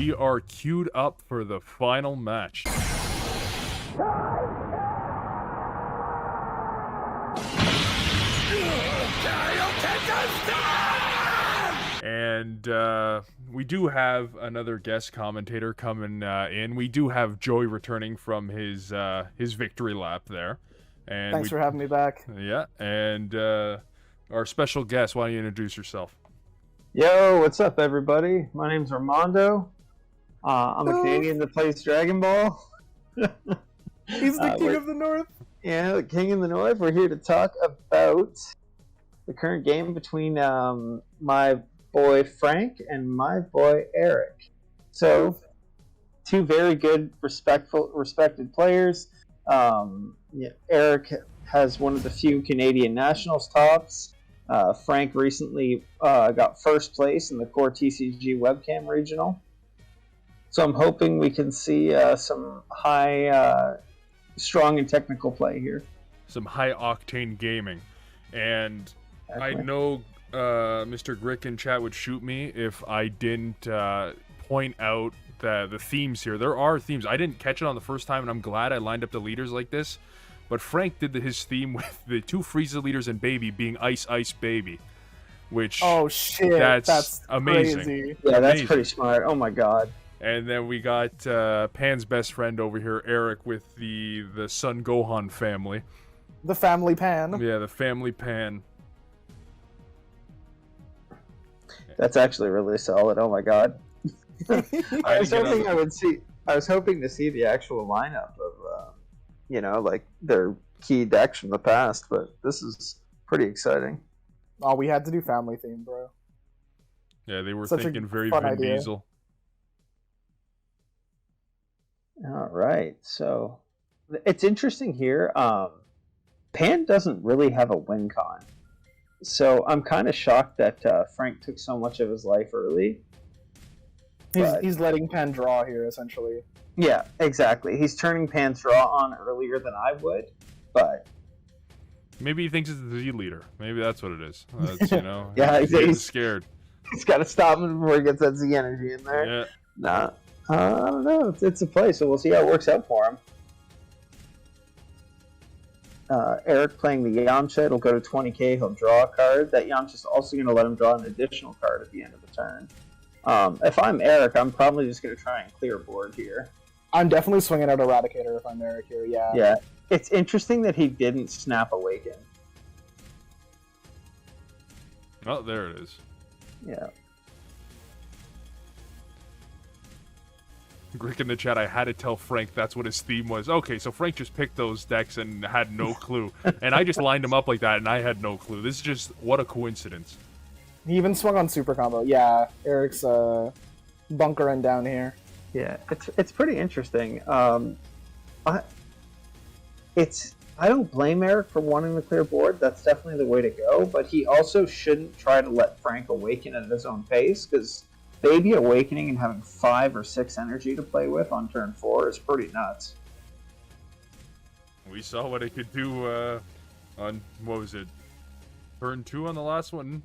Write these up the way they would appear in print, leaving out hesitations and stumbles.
we are queued up for the final match. And we do have another guest commentator coming in. We do have Joey returning from his victory lap there. And Thanks for having me back. Yeah, and our special guest, why don't you introduce yourself? Yo, what's up, everybody? My name's Armando. I'm a Canadian that plays Dragon Ball. He's the king of the North. Yeah, the king of the North. We're here to talk about the current game between my boy Frank and my boy Eric. So, two very good, respected players. Eric has one of the few Canadian Nationals tops. Frank recently got first place in the Core TCG Webcam Regional. So I'm hoping we can see some high, strong and technical play here. Some high-octane gaming. And I know Mr. Grick in chat would shoot me if I didn't point out the themes here. There are themes. I didn't catch it on the first time, and I'm glad I lined up the leaders like this. But Frank did his theme with the two Frieza leaders and Baby being Ice, Ice, Baby. Which, oh shit, that's amazing. Crazy. Yeah, that's pretty smart. Oh my god. And then we got Pan's best friend over here, Eric, with the Son Gohan family. The family Pan. Yeah, the family Pan. That's actually really solid. Oh my god. I was hoping to see the actual lineup of, like their key decks from the past, but this is pretty exciting. Oh, we had to do family theme, bro. Yeah, they were Such thinking very fun Vin idea. Diesel. All right, so it's interesting here. Pan doesn't really have a win con, so I'm kind of shocked that Frank took so much of his life early. He's letting Pan draw here, essentially. Yeah, exactly. He's turning Pan's draw on earlier than I would, but maybe he thinks it's the Z leader. Maybe that's what it is. That's, yeah, he's scared. He's got to stop him before he gets that Z energy in there. Yeah. Nah. I don't know. It's a play, so we'll see how it works out for him. Eric playing the Yamcha. It'll go to 20k. He'll draw a card. That Yamcha's also going to let him draw an additional card at the end of the turn. If I'm Eric, I'm probably just going to try and clear board here. I'm definitely swinging out Eradicator if I'm Eric here, yeah. Yeah. It's interesting that he didn't snap Awaken. Oh, there it is. Yeah. Grick in the chat, I had to tell Frank that's what his theme was. Okay, so Frank just picked those decks and had no clue. And I just lined them up like that, and I had no clue. This is just, what a coincidence. He even swung on Super Combo. Yeah, Eric's bunkering down here. Yeah, it's pretty interesting. I don't blame Eric for wanting to clear board. That's definitely the way to go. But he also shouldn't try to let Frank awaken at his own pace, because Baby awakening and having 5 or 6 energy to play with on turn 4 is pretty nuts. We saw what it could do on, what was it, turn 2 on the last one?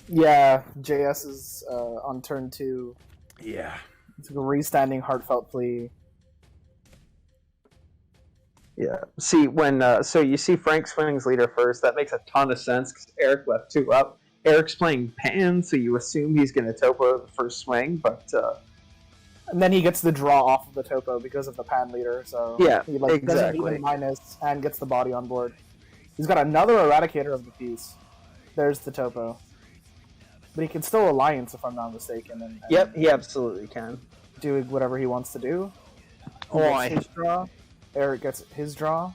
Yeah, JS is on turn 2. Yeah. It's a restanding Heartfelt Plea. Yeah. See, so you see Frank swings leader first. That makes a ton of sense because Eric left 2 up. Eric's playing Pan, so you assume he's going to topo the first swing, but... And then he gets the draw off of the topo because of the Pan leader, so... Yeah, he doesn't even minus and gets the body on board. He's got another Eradicator of the piece. There's the topo. But he can still Alliance, if I'm not mistaken. And yep, he absolutely can. Do whatever he wants to do. His draw. Eric gets his draw.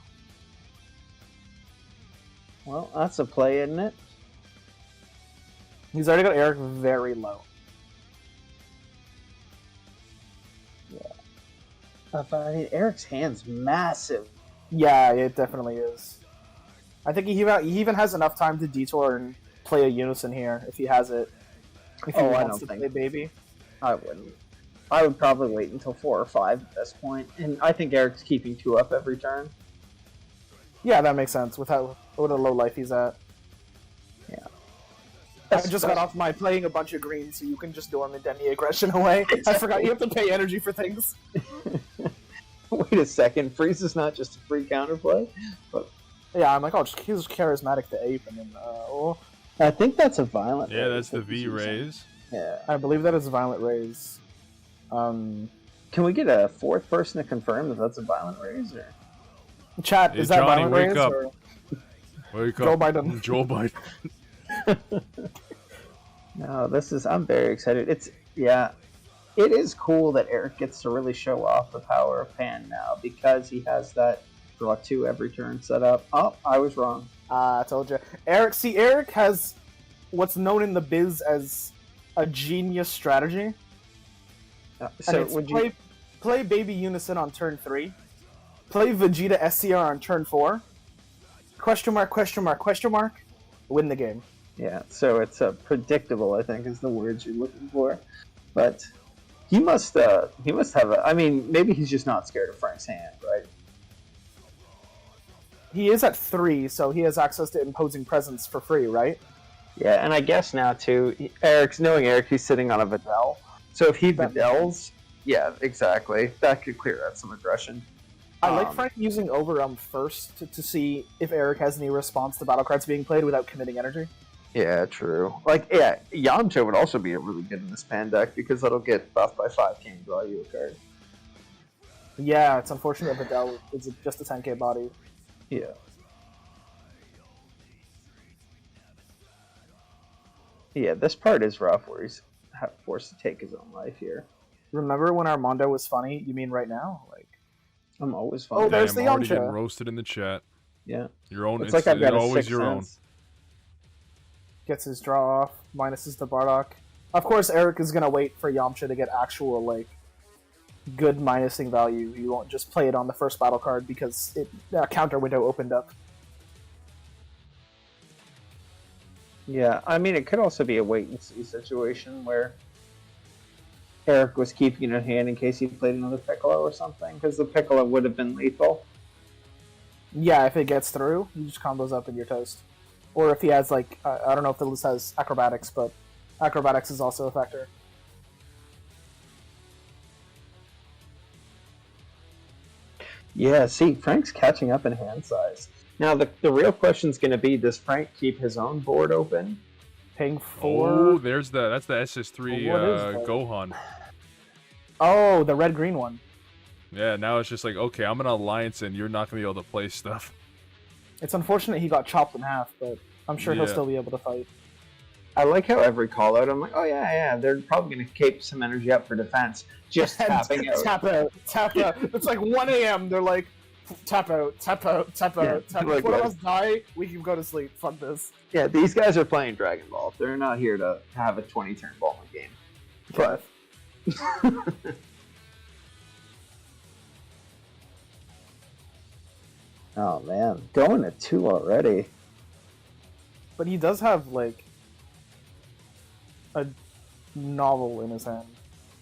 Well, that's a play, isn't it? He's already got Eric very low. Yeah. But I mean, Eric's hand's massive. Yeah, it definitely is. I think he even has enough time to detour and play a Unison here if he has it. If he wants to play Baby. I wouldn't. I would probably wait until 4 or 5 at this point, and I think Eric's keeping 2 up every turn. Yeah, that makes sense with what a low life he's at. Yeah. I just got off my playing a bunch of green, so you can just dormant any aggression away. I forgot you have to pay energy for things. Wait a second, freeze is not just a free counterplay? But Yeah, I'm like, oh, he's charismatic to ape, and then, I think that's a violent Yeah, raise that's the that he's V using. raise. Yeah. I believe that is violent raise. Can we get a fourth person to confirm that that's a violent raise? Or? Chat, Hey, is that Johnny, violent wake raise? up. Or... Wake Joe up. Biden. Joe Biden. No, I'm very excited. It is cool that Eric gets to really show off the power of Pan now because he has that draw 2 every turn set up. Oh, I was wrong. I told you. Eric has what's known in the biz as a genius strategy. So and it's would you? play Baby Unison on turn 3, play Vegeta SCR on turn 4, question mark, win the game. Yeah. So it's predictable. I think is the words you're looking for, but he must have. I mean, maybe he's just not scared of Frank's hand, right? He is at 3, so he has access to imposing presence for free, right? Yeah, and I guess now too, knowing Eric, he's sitting on a Videl. So if he Videls, yeah, exactly, that could clear out some aggression. I like Frank using Overwhelm first to see if Eric has any response to battle cards being played without committing energy. Yeah, true. Yamcha would also be really good in this Pan deck because that'll get buffed by 5k and draw you a card. Yeah, it's unfortunate Videl is just a 10k body. Yeah. Yeah, this part is rough where he's forced to take his own life here. Remember when Armando was funny? You mean right now? I'm always Oh, fine. there's I'm the already Yamcha. getting roasted in the chat. Yeah. Your own. It's like I've got a always sixth your own. sense. Gets his draw off, minuses the Bardock. Of course, Eric is gonna wait for Yamcha to get actual, good minusing value. You won't just play it on the first battle card because a counter window opened up. Yeah, I mean, it could also be a wait-and-see situation where Eric was keeping it in hand in case he played another Piccolo or something, because the Piccolo would have been lethal. Yeah, if it gets through, you just combos up and you're toast. Or if he has, I don't know if the list has Acrobatics, but Acrobatics is also a factor. Yeah, see, Frank's catching up in hand size. Now, the real question's going to be, does Frank keep his own board open? Ping 4... Oh, that's the SS3 What is that? Gohan. Oh, the red-green one. Yeah, now it's just like, okay, I'm an alliance and you're not going to be able to play stuff. It's unfortunate he got chopped in half, but I'm sure he'll Yeah. still be able to fight. I like how every call-out, I'm like, oh yeah, they're probably going to keep some energy up for defense. Just tapping out. Tap out. It's like 1 a.m. They're like, tap out. Yeah, If one of us die, we can go to sleep. Fuck this. Yeah, these guys are playing Dragon Ball. They're not here to have a 20-turn bowling game. But... Oh man, going to 2 already. But he does have, a novel in his hand.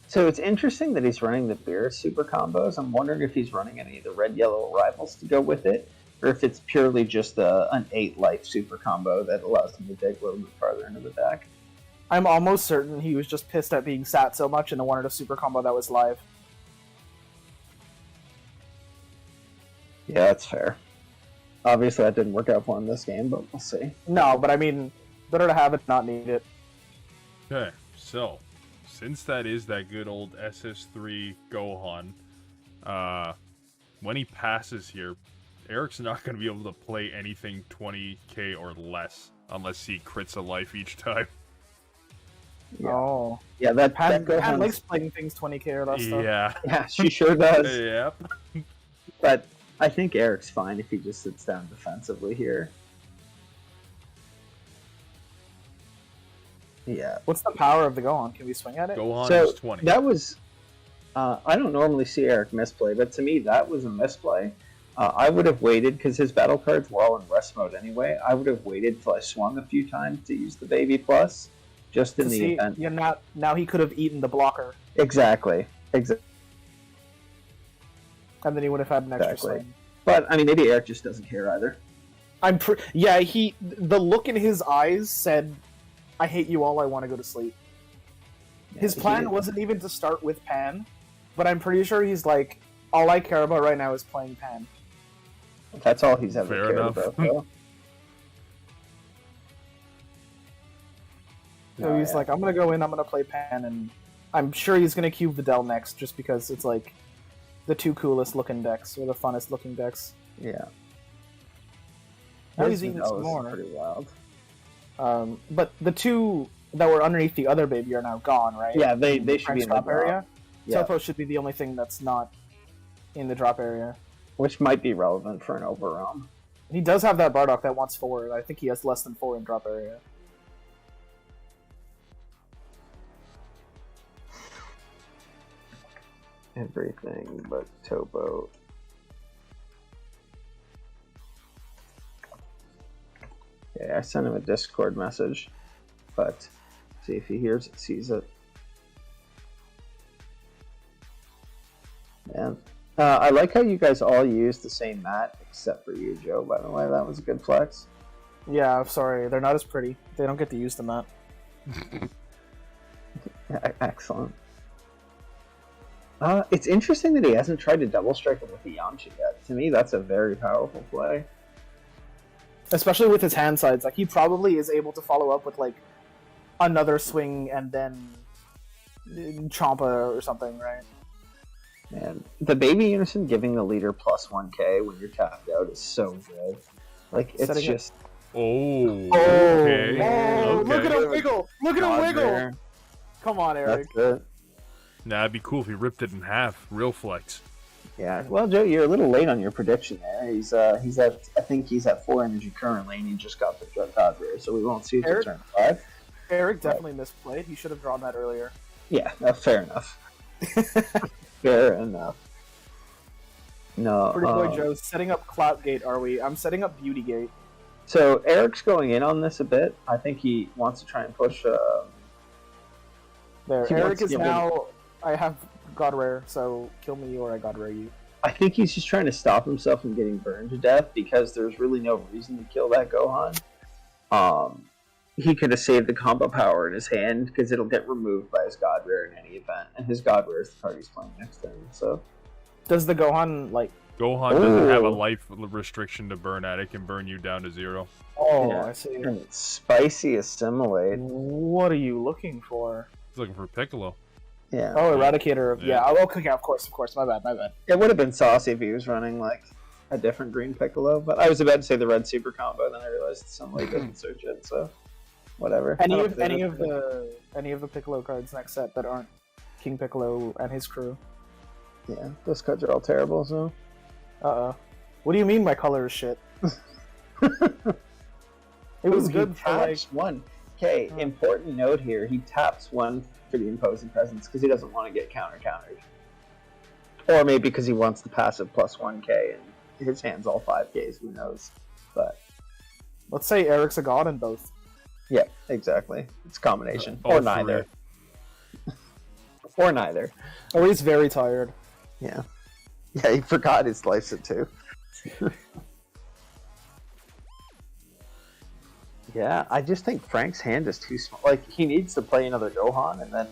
So it's interesting that he's running the Beerus super combos. I'm wondering if he's running any of the red-yellow rivals to go with it, or if it's purely just an 8-life super combo that allows him to dig a little bit farther into the deck. I'm almost certain he was just pissed at being sat so much and wanted a super combo that was live. Yeah, that's fair. Obviously, that didn't work out for him this game, but we'll see. No, but I mean, better to have it, not need it. Okay, so since that is that good old SS3 Gohan, when he passes here, Eric's not going to be able to play anything 20k or less unless he crits a life each time. Yeah. Oh. Yeah, that Pan Gohan's- likes playing things 20k or less stuff. Yeah. Yeah, she sure does. Yep. But I think Eric's fine if he just sits down defensively here. Yeah. What's the power of the Gohan? Can we swing at it? Gohan So is 20. that was... I don't normally see Eric misplay, but to me that was a misplay. I would have waited, because his battle cards were all in rest mode anyway. I would have waited till I swung a few times to use the Baby Plus, just in the event. Yeah, now he could have eaten the blocker, Exactly. and then he would have had an extra Exactly. swing. But, I mean, maybe Eric just doesn't care either. The look in his eyes said, I hate you all, I want to go to sleep. His he plan did- wasn't even to start with Pan, but I'm pretty sure he's like, all I care about right now is playing Pan. That's all he's ever Fair cared enough. about, though. So he's like, I'm gonna go in, I'm gonna play Pan, and I'm sure he's gonna cube Videl next, just because it's like the two coolest looking decks, or the funnest looking decks. Yeah. Now he's His eating vanilla some is more. Pretty wild. But the two that were underneath the other baby are now gone, right? Yeah, they In the should be in Frank's the drop area. Yeah. Topo should be the only thing that's not in the drop area. Which might be relevant for an overrealm. He does have that Bardock that wants 4, and I think he has less than 4 in drop area. Everything but Topo. Okay, I sent him a Discord message, but see if he sees it. Man, I like how you guys all use the same mat, except for you, Joe. By the way, that was a good flex. Yeah, I'm sorry, they're not as pretty. They don't get to use the map. Excellent. It's interesting that he hasn't tried to double strike him with the Yamcha yet. To me, that's a very powerful play. Especially with his hand sides, like he probably is able to follow up with like another swing and then Champa or something, right? And the baby unison giving the leader plus 1k when you're tapped out is so good. Like, it's Setting just... Oh, okay. Oh, Okay. look at him wiggle! Look at him God wiggle! there. Come on, Eric. That's it. Nah, it'd be cool if he ripped it in half. Real flex. Yeah, well, Joe, you're a little late on your prediction there. He's at, I think he's at 4 energy currently, and he just got the God Rare, so we won't see it till Eric? turn 5. Eric definitely misplayed. He should have drawn that earlier. Yeah, fair enough. Fair enough. No, Pretty boy Joe, setting up Clout Gate, are we? I'm setting up Beauty Gate. So Eric's going in on this a bit. I think he wants to try and push. There, He Eric wants to is get now. I have God Rare, so kill me or I God Rare you. I think he's just trying to stop himself from getting burned to death because there's really no reason to kill that Gohan. He could have saved the combo power in his hand because it'll get removed by his God Rare in any event, and his God Rare is the card he's playing next turn. So Does the Gohan like? Gohan doesn't have a Ooh. life restriction to burn at. It can burn you down to 0. Oh, Yeah. I see. and it's spicy assimilate. What are you looking for? He's looking for Piccolo. Yeah, Oh, Eradicator of Yeah. yeah. Oh, okay, of course. My bad. it would have been saucy if he was running like a different green Piccolo, but I was about to say the red super combo, then I realized Assimilate doesn't search it, so whatever. Any I don't of think any that's of good. the Piccolo cards next set that aren't King Piccolo and his crew. Yeah, those cards are all terrible. So What do you mean my color is shit? It was good for like. 1. Okay, important note here: he taps 1 for the imposing presence because he doesn't want to get countered, or maybe because he wants the passive plus 1k and his hand's all 5ks. Who knows? But Let's say Eric's a god in both. yeah, exactly. It's a combination, All or neither, or neither. Or he's very tired. Yeah. Yeah, he forgot his life at 2. Yeah, I just think Frank's hand is too small. Like, he needs to play another Gohan and then,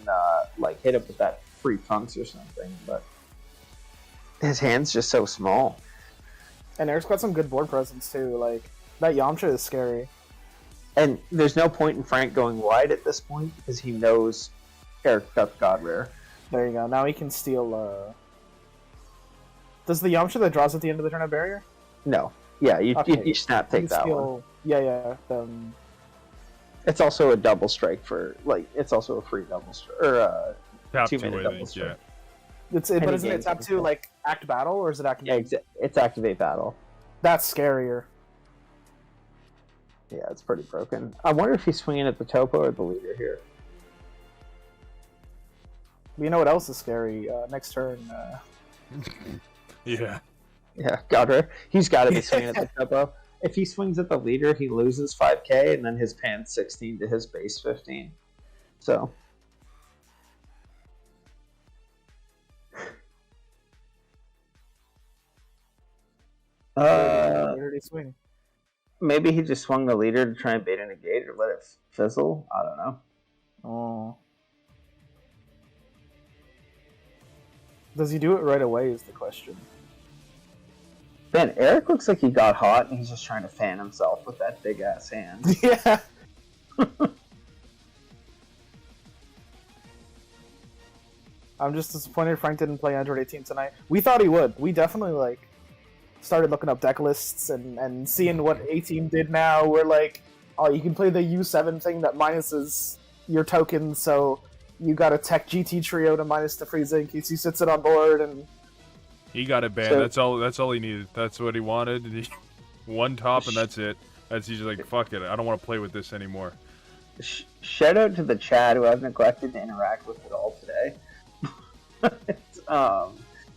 like, hit up with that free Trunks or something, but his hand's just so small. And Eric's got some good board presence too. Like that Yamcha is scary. And there's no point in Frank going wide at this point because he knows Eric got the God Rare. There you go. Now he can steal. Does the Yamcha that draws at the end of the turn have barrier? No. Yeah, you Okay. snap He take can that steal... one. Yeah. It's also a double strike for, like, it's also a free double strike, or Tap 2, 2-minute I double think, strike. yeah. But Any isn't it games tap can 2 play. like act battle or is it activate? Yeah, it's activate battle. That's scarier. Yeah, it's pretty broken. I wonder if he's swinging at the Topo or the leader here. But you know what else is scary? Next turn. Yeah. Yeah, God Rare. He's got to be swinging at the Topo. If he swings at the leader, he loses 5k, and then his pan's 16 to his base 15. So. Where did he swing? Maybe he just swung the leader to try and bait a negate or let it fizzle. I don't know. Oh. Does he do it right away is the question. Man, Eric looks like he got hot and he's just trying to fan himself with that big ass hand. Yeah. I'm just disappointed Frank didn't play Android 18 tonight. We thought he would. We definitely started looking up deck lists and seeing what A-Team did now. We're like, oh, you can play the U7 thing that minuses your tokens, so you got a tech GT trio to minus the Frieza in case he sits it on board, and he got it banned. That's all he needed. That's what he wanted. One top and that's it. He's just like, fuck it. I don't want to play with this anymore. Shout out to the chat who I've neglected to interact with at all today.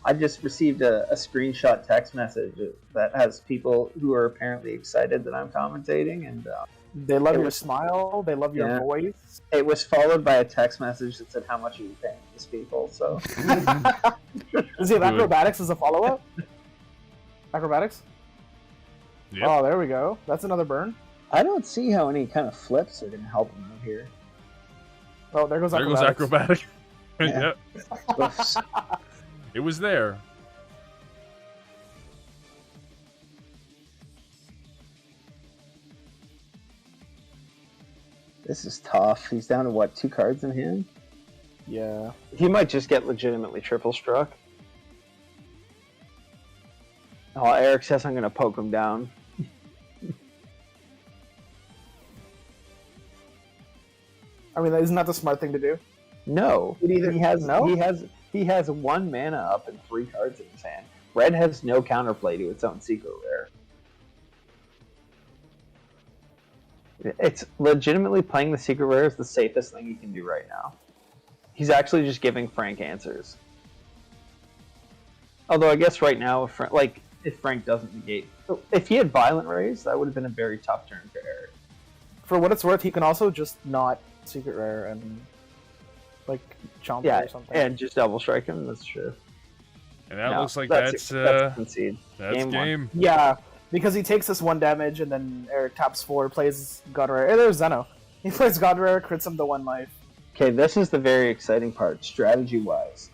I just received a screenshot text message that has people who are apparently excited that I'm commentating, and they love your smile. They love your voice. It was followed by a text message that said, "How much are you paying these people?" So, does he have acrobatics as a follow-up? Acrobatics? Yep. Oh, there we go. That's another burn. I don't see how any kind of flips are going to help him out here. Oh, there goes acrobatics. There goes acrobatic. Yeah. Yep. It was there. This is tough. He's down to what, 2 cards in hand? Yeah. He might just get legitimately triple struck. Oh, Eric says I'm going to poke him down. I mean, isn't that the smart thing to do? No. He has 1 mana up and 3 cards in his hand. Red has no counterplay to its own secret rare. It's legitimately playing the secret rare is the safest thing he can do right now. He's actually just giving Frank answers. Although I guess right now, if Frank doesn't negate, if he had Violent Rays, that would have been a very tough turn for Eric. For what it's worth, he can also just not secret rare and chomp or something. And just double strike him. That's true. And that looks like that's concede. That's game. Yeah, because he takes this 1 damage and then Eric taps 4, plays God Rare. Hey, there's Zeno. He plays God Rare, crits him to 1 life. Okay, this is the very exciting part, strategy-wise.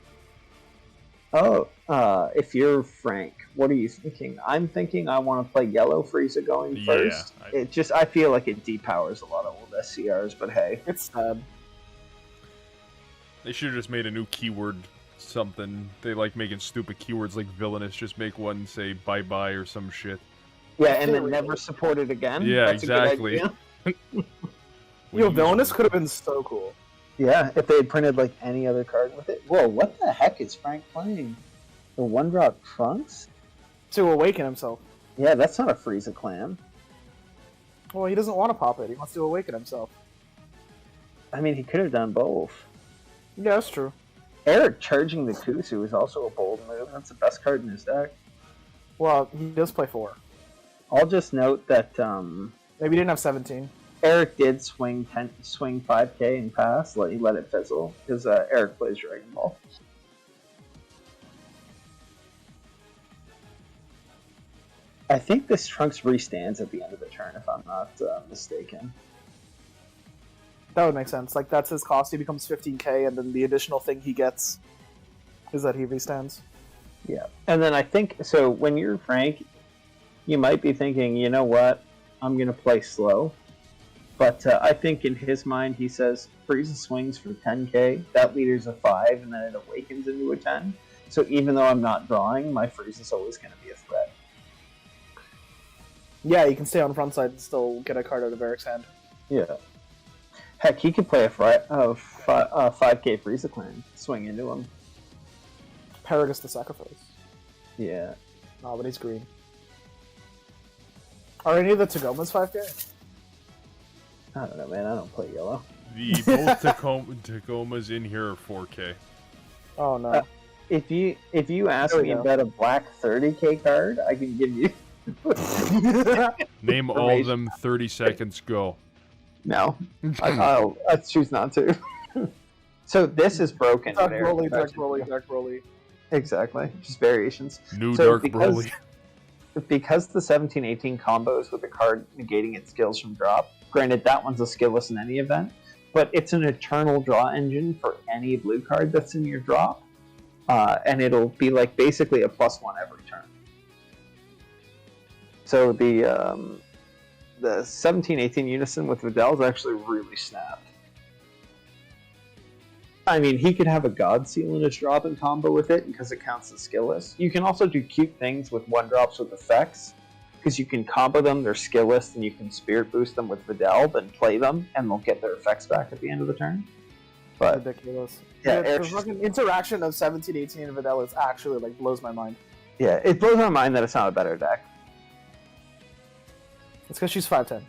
Oh, if you're Frank, what are you thinking? I'm thinking I want to play Yellow Frieza going first. I feel like it depowers a lot of old SCRs, but hey. It's sad. They should have just made a new keyword something. They like making stupid keywords like villainous. Just make one say bye-bye or some shit. Yeah, and then never support it again. Yeah, That's exactly. A good idea. Yo, villainous could have been so cool. Yeah, if they had printed any other card with it. Whoa, what the heck is Frank playing? The 1-drop Trunks? To awaken himself. Yeah, that's not a Frieza clan. Well, he doesn't want to pop it. He wants to awaken himself. I mean, he could have done both. Yeah, that's true. Eric charging the Kusu is also a bold move. That's the best card in his deck. Well, he does play 4. I'll just note that maybe he didn't have 17. Eric did swing 5k and pass. He let it fizzle because Eric plays Dragon Ball. I think this Trunks restands at the end of the turn, if I'm not mistaken. That would make sense. That's his cost. He becomes 15k, and then the additional thing he gets is that he restands. Yeah. And then I think, so when you're Frank, you might be thinking, you know what, I'm going to play slow. But I think in his mind, he says, Frieza swings for 10k, that leader's a 5, and then it awakens into a 10. So even though I'm not drawing, my Frieza's always going to be a threat. Yeah, you can stay on front side and still get a card out of Eric's hand. Yeah. Heck, he could play a 5k Frieza clan, swing into him. Paragus the Sacrifice. Yeah. Oh, but he's green. Are any of the Tagomas 5k? I don't know, man. I don't play yellow. Both Tagomas in here are 4K. Oh, no. If you ask me about a black 30k card, I can give you... Name all of them, 30 seconds, go. No. I'll choose not to. So this is broken. Dark Broly. Exactly. Just variations. New Dark Broly. because the 17-18 combos with the card negating its skills from drop. Granted, that one's a skillless in any event, but it's an eternal draw engine for any blue card that's in your drop, and it'll be like basically a +1 every turn. So the 17-18 Unison with Vidal is actually really snapped. I mean, he could have a God Seal in his drop and combo with it because it counts as skillless. You can also do cute things with 1-drops with effects, because you can combo them, they're skillless, and you can Spirit Boost them with Vidal, then play them, and they'll get their effects back at the end of the turn. But ridiculous. Yeah, the fucking interaction of 17-18 and Vidal is actually like blows my mind. Yeah, it blows my mind that it's not a better deck. It's because she's 5'10".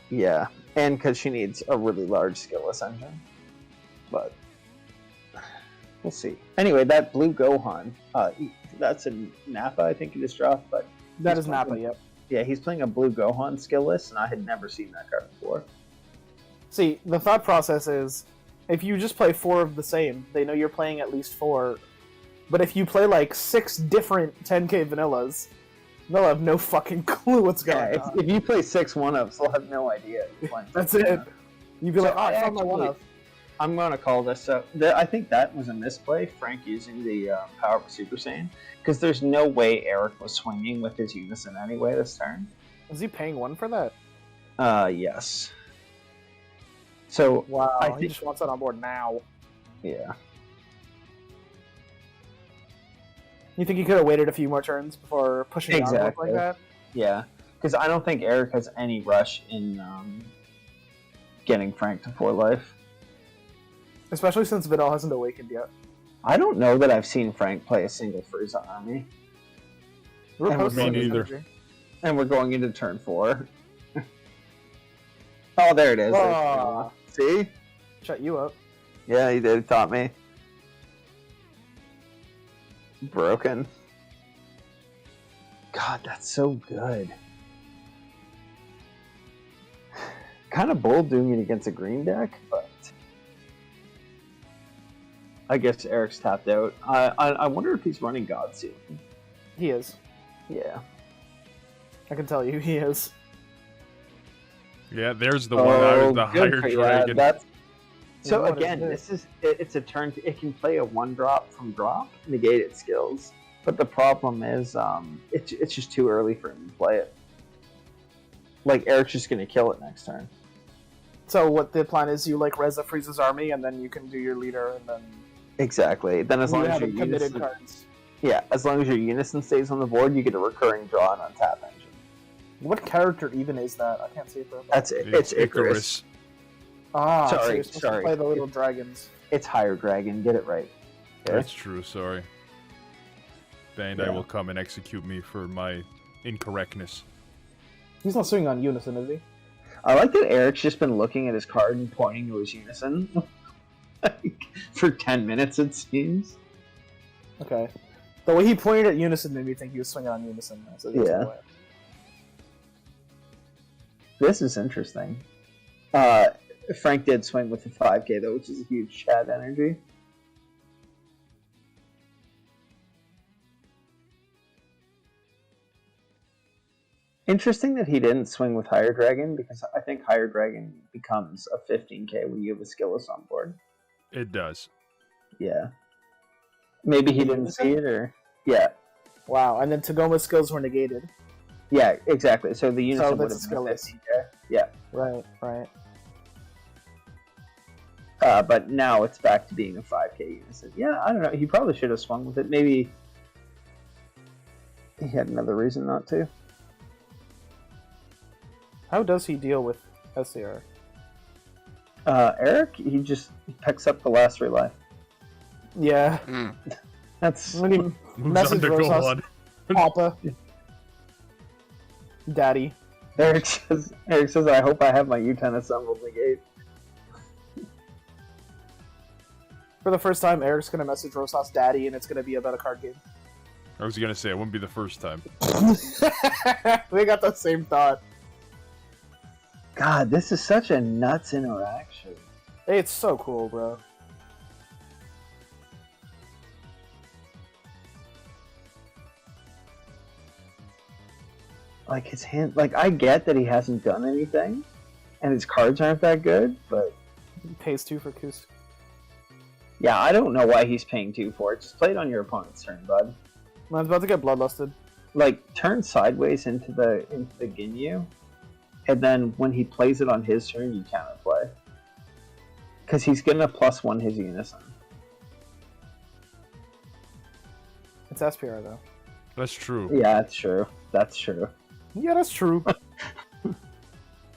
Yeah, and because she needs a really large skillless engine. But we'll see. Anyway, that blue Gohan, that's a Nappa, I think, in this draft. But that is Nappa, yep. Yeah, he's playing a blue Gohan skillless, and I had never seen that card before. See, the thought process is, if you just play 4 of the same, they know you're playing at least 4. But if you play like 6 different 10k vanillas, they'll have no fucking clue what's going on. If you play 6 1-ups, they'll have no idea you're playing. That's it. You'd be like, oh, I found my 1-up. I'm going to call this. I think that was a misplay, Frank using the Power of Super Saiyan, because there's no way Eric was swinging with his Unison anyway this turn. Is he paying 1 for that? Yes. So wow, he just wants that on board now. Yeah. You think he could have waited a few more turns before pushing down like that? Yeah, because I don't think Eric has any rush in getting Frank to 4 life. Especially since Vidal hasn't awakened yet. I don't know that I've seen Frank play a single Frieza army. Me neither. And we're going into turn 4. Oh, there it is. Oh. See? Shut you up. Yeah, he did. He taught me. Broken. God, that's so good. Kind of bold doing it against a green deck, but I guess Eric's tapped out. I wonder if he's running God Seal. He is. Yeah. I can tell you, he is. Yeah, there's the one out of the higher dragon. That's... So again, it's a turn. It can play a 1-drop from drop, negate its skills. But the problem is, it's just too early for him to play it. Like, Eric's just going to kill it next turn. So what the plan is, you like Reza Frieza's army, and then you can do your leader, and then... Exactly. Then as long as your committed cards. Yeah, as long as your Unison stays on the board, you get a recurring draw and untap engine. What character even is that? I can't see it. That's it. It's Icarus. Ah, sorry, so you're supposed to play the little dragons. It's Higher Dragon. Get it right. Okay? That's true. Sorry. Bandai Yeah. will come and execute me for my incorrectness. He's not swinging on Unison, is he? I like that Eric's just been looking at his card and pointing to his Unison for 10 minutes, it seems. Okay. The way he pointed at Unison made me think he was swinging on Unison. So yeah. This is interesting. Frank did swing with the 5k though, which is a huge chat energy. Interesting that he didn't swing with Higher Dragon, because I think Higher Dragon becomes a 15k when you have a skillless on board. It does. Yeah. Maybe he didn't see it, or... Yeah. Wow, and then Tagoma's skills were negated. Yeah, exactly. So the Unison would have been skillless. 15k. Yeah. Right, right. But now it's back to being a 5k Unison. Yeah, I don't know. He probably should have swung with it. Maybe he had another reason not to. How does he deal with SCR? Eric, he just picks up the last 3 life. Yeah. That's... When he message Rosas, Papa, Daddy. Eric says, I hope I have my U10 assembled negate. For the first time, Eric's going to message Rosas Daddy, and it's going to be about a card game. I was going to say, it wouldn't be the first time. They got the same thought. God, this is such a nuts interaction. Hey, it's so cool, bro. like his hand. Like I get that he hasn't done anything, and his cards aren't that good, but He pays 2 for Koost. yeah, I don't know why he's paying 2 for it. Just play it on your opponent's turn, bud. Mine's about to get bloodlusted. Like turn sideways into the Ginyu, and then when he plays it on his turn, you counterplay. Because he's gonna +1 his unison. It's SPR though. That's true. Yeah, that's true. That's true. Yeah, that's true.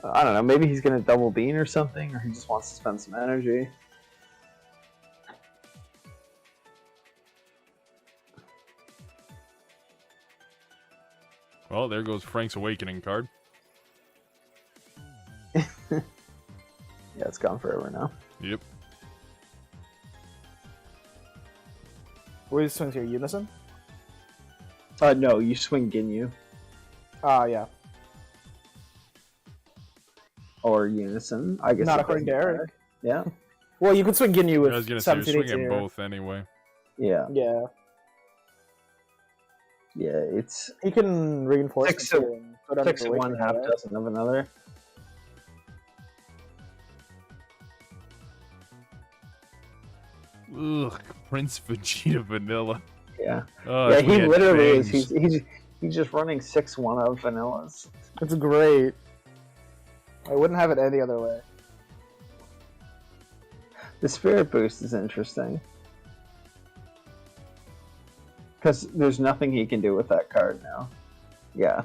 I don't know. Maybe he's gonna double bean or something, or he just wants to spend some energy. Well, there goes Frank's Awakening card. Yeah, it's gone forever now. Yep. What do you swing here? Unison? No, you swing Ginyu Yeah. or unison. I guess Not it according to doesn't Eric. matter. Yeah. Well, you could swing Ginyu with I was gonna say you're 17 swinging here. both anyway. Yeah. Yeah. Yeah. It's He can reinforce 6 it of- and put on 6 his of one, awakening, half right? dozen of another. Ugh, Prince Vegeta Vanilla. Yeah. Oh, Yeah. if we He had literally is. bangs. He's just running 6-1 of vanillas. It's great. I wouldn't have it any other way. The spirit boost is interesting. Because there's nothing he can do with that card now. Yeah.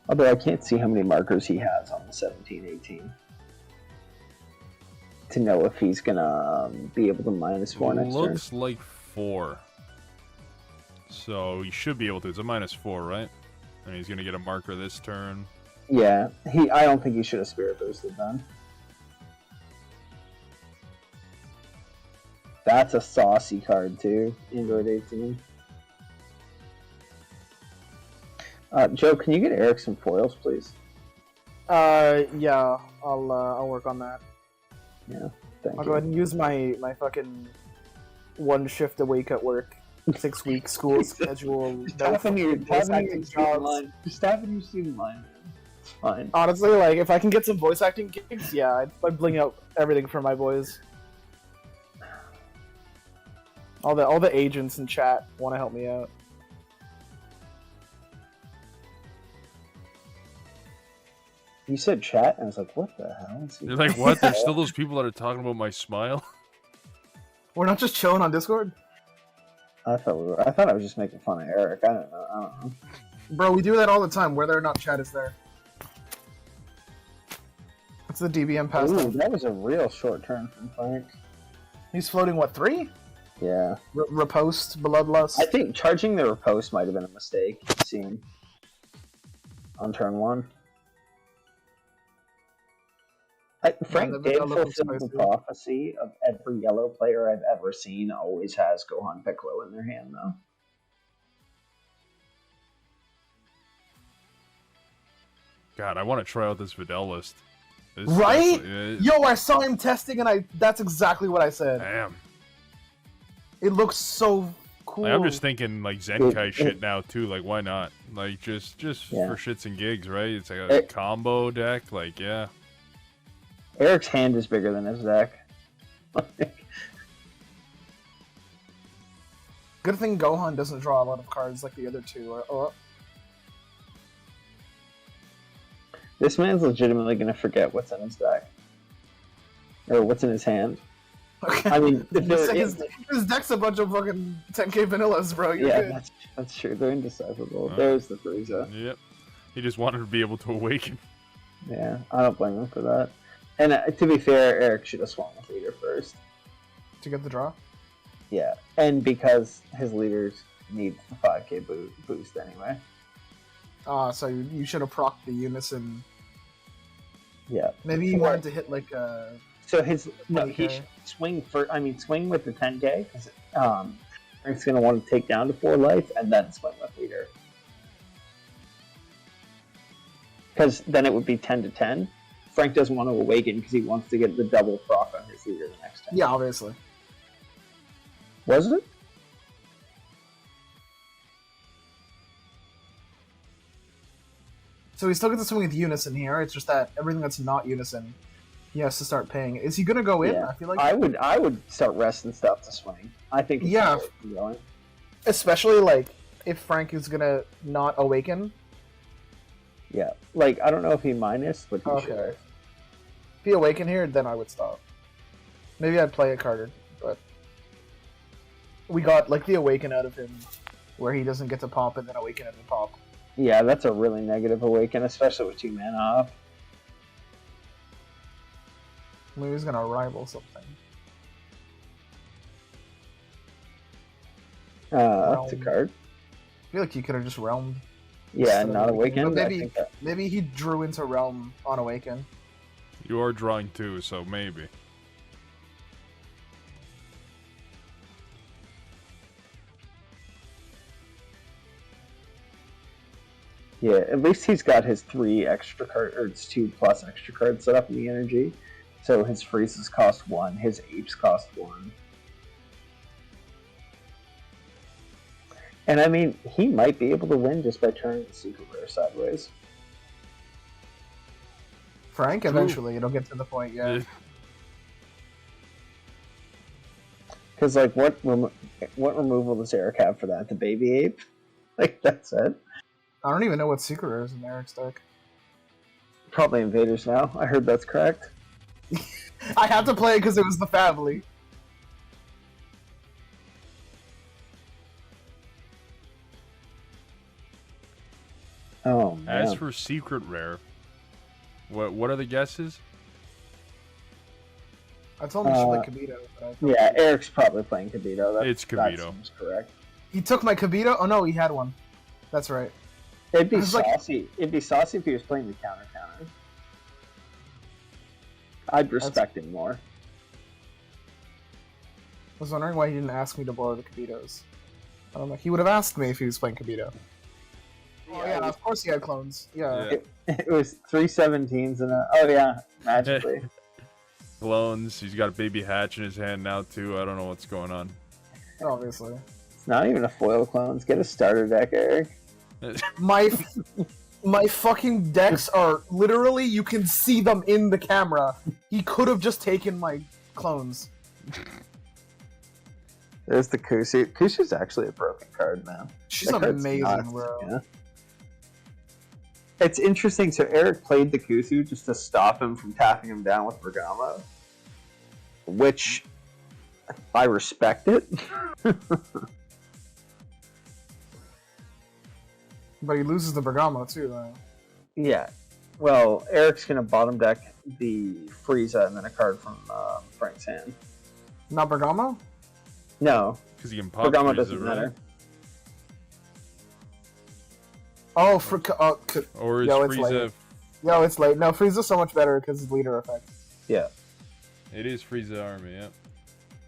Although I can't see how many markers he has on the 17-18. To know if he's gonna be able to -4 next turn. Looks like 4. So he should be able to. It's a -4, right? And he's gonna get a marker this turn. Yeah, I don't think he should have spirit boosted then. That's a saucy card too, Android 18. Joe, can you get Eric some foils, please? Yeah, I'll work on that. Yeah, thank I'll you. go ahead and use my fucking 1 shift awake at work, 6-week school schedule. Just no having your fucking voice having acting your student jobs. line. Just having your student line, man. It's fine. Honestly, like if I can get some voice acting gigs, yeah, I'd bling out everything for my boys. All the agents in chat want to help me out. You said chat, and I was like, what the hell? You're like, what? There's still those people that are talking about my smile? We're not just chilling on Discord, I thought I was just making fun of Eric. I don't know. bro. We do that all the time. Whether or not chat is there. That's the DBM Ooh, pastime. that was a real short turn from Frank. He's floating what 3? Yeah. Repost, bloodlust. I think charging the riposte might have been a mistake. Seen on turn 1. Frank the did vanilla looks fulfill the spicy. prophecy of every yellow player I've ever seen always has Gohan Piccolo in their hand, though. God, I want to try out this Videl list. This Right? definitely- Yo, I saw him testing, and that's exactly what I said. Damn. It looks so cool. Like, I'm just thinking like Zenkai shit now too. Like, why not? Like, just Yeah. for shits and gigs, right? It's like a combo deck. Like, yeah. Eric's hand is bigger than his deck. Good thing Gohan doesn't draw a lot of cards like the other two. This man's legitimately gonna forget what's in his deck. Or what's in his hand. Okay. I mean, if they're his deck's a bunch of fucking 10k vanillas, bro. You're yeah, good. that's true. They're indecipherable. Alright. There's the Frieza. Yep. He just wanted to be able to awaken. Yeah, I don't blame him for that. And to be fair, Eric should have swung with leader first. To get the draw. Yeah, and because his leaders need the 5k boost anyway. So you should have procced the unison. Yeah. Maybe you wanted to hit like a. So he 10K. should swing for. I mean, swing with the 10k because Frank's gonna want to take down to 4 life and then swing with leader. Because then it would be 10 to 10. Frank doesn't want to awaken because he wants to get the double proc on his his leader the next time. Yeah, obviously. Was it? So he still gets to swing with Unison here. It's just that everything that's not Unison, he has to start paying. Is he gonna go in? Yeah. I feel like I would start resting stuff to swing. I think it's Yeah. going. especially like if Frank is gonna not awaken. Yeah. Like, I don't know if he minus, but he Okay. should. If he awaken here, then I would stop. Maybe I'd play a Carter, but we got like the awaken out of him, where he doesn't get to pop and then awaken and then pop. Yeah, that's a really negative awaken, especially with 2 mana off. Maybe he's gonna rival something. That's a card. I feel like he could have just realmed. Yeah, instead of not awakening. awakened. But I think that... maybe he drew into realm on awaken. You are drawing 2, so maybe. Yeah, at least he's got his 3 extra cards, or it's 2 plus extra cards set up in the energy. So his freezes cost 1, his apes cost 1. And I mean, he might be able to win just by turning the super rare sideways. Frank, eventually, it'll get to the point, yeah. Because, like, what removal does Eric have for that? The baby ape? Like, that's it. I don't even know what secret rare is in Eric's deck. Probably invaders now. I heard that's correct. I had to play it because it was the family. Oh, man. As for secret rare, what are the guesses? I told him he should play Kabito. But I thought Yeah, Eric's probably playing Kabito. It's That Kabito. seems correct. he took my Kabito? Oh no, he had one. That's right. It'd be I was like- saucy. It'd be saucy if he was playing the counter. I'd respect him more. I was wondering why he didn't ask me to borrow the Kabitos. I don't know. He would have asked me if he was playing Kabito. Oh yeah, of course he had clones. Yeah. It was 3 17s and oh yeah, magically. Clones. He's got a baby hatch in his hand now too. I don't know what's going on. Obviously. It's not even a foil clones. Get a starter deck, Eric. My fucking decks are literally, you can see them in the camera. He could have just taken my clones. There's the Kusu. Kusu's actually a broken card, man. She's That card's amazing, nuts, bro. yeah. It's interesting. So Eric played the Kusu just to stop him from tapping him down with Bergamo, which I respect it. But he loses the Bergamo too, though. Yeah. Well, Eric's gonna bottom deck the Frieza and then a card from Frank's hand. Not Bergamo? No, Because he can pop Bergamo Frieza, doesn't right? matter. Oh, for Or is Yo, it's Frieza? late. Yo, it's late. No, Frieza's so much better because it's leader effect. Yeah. It is Frieza army. Yeah.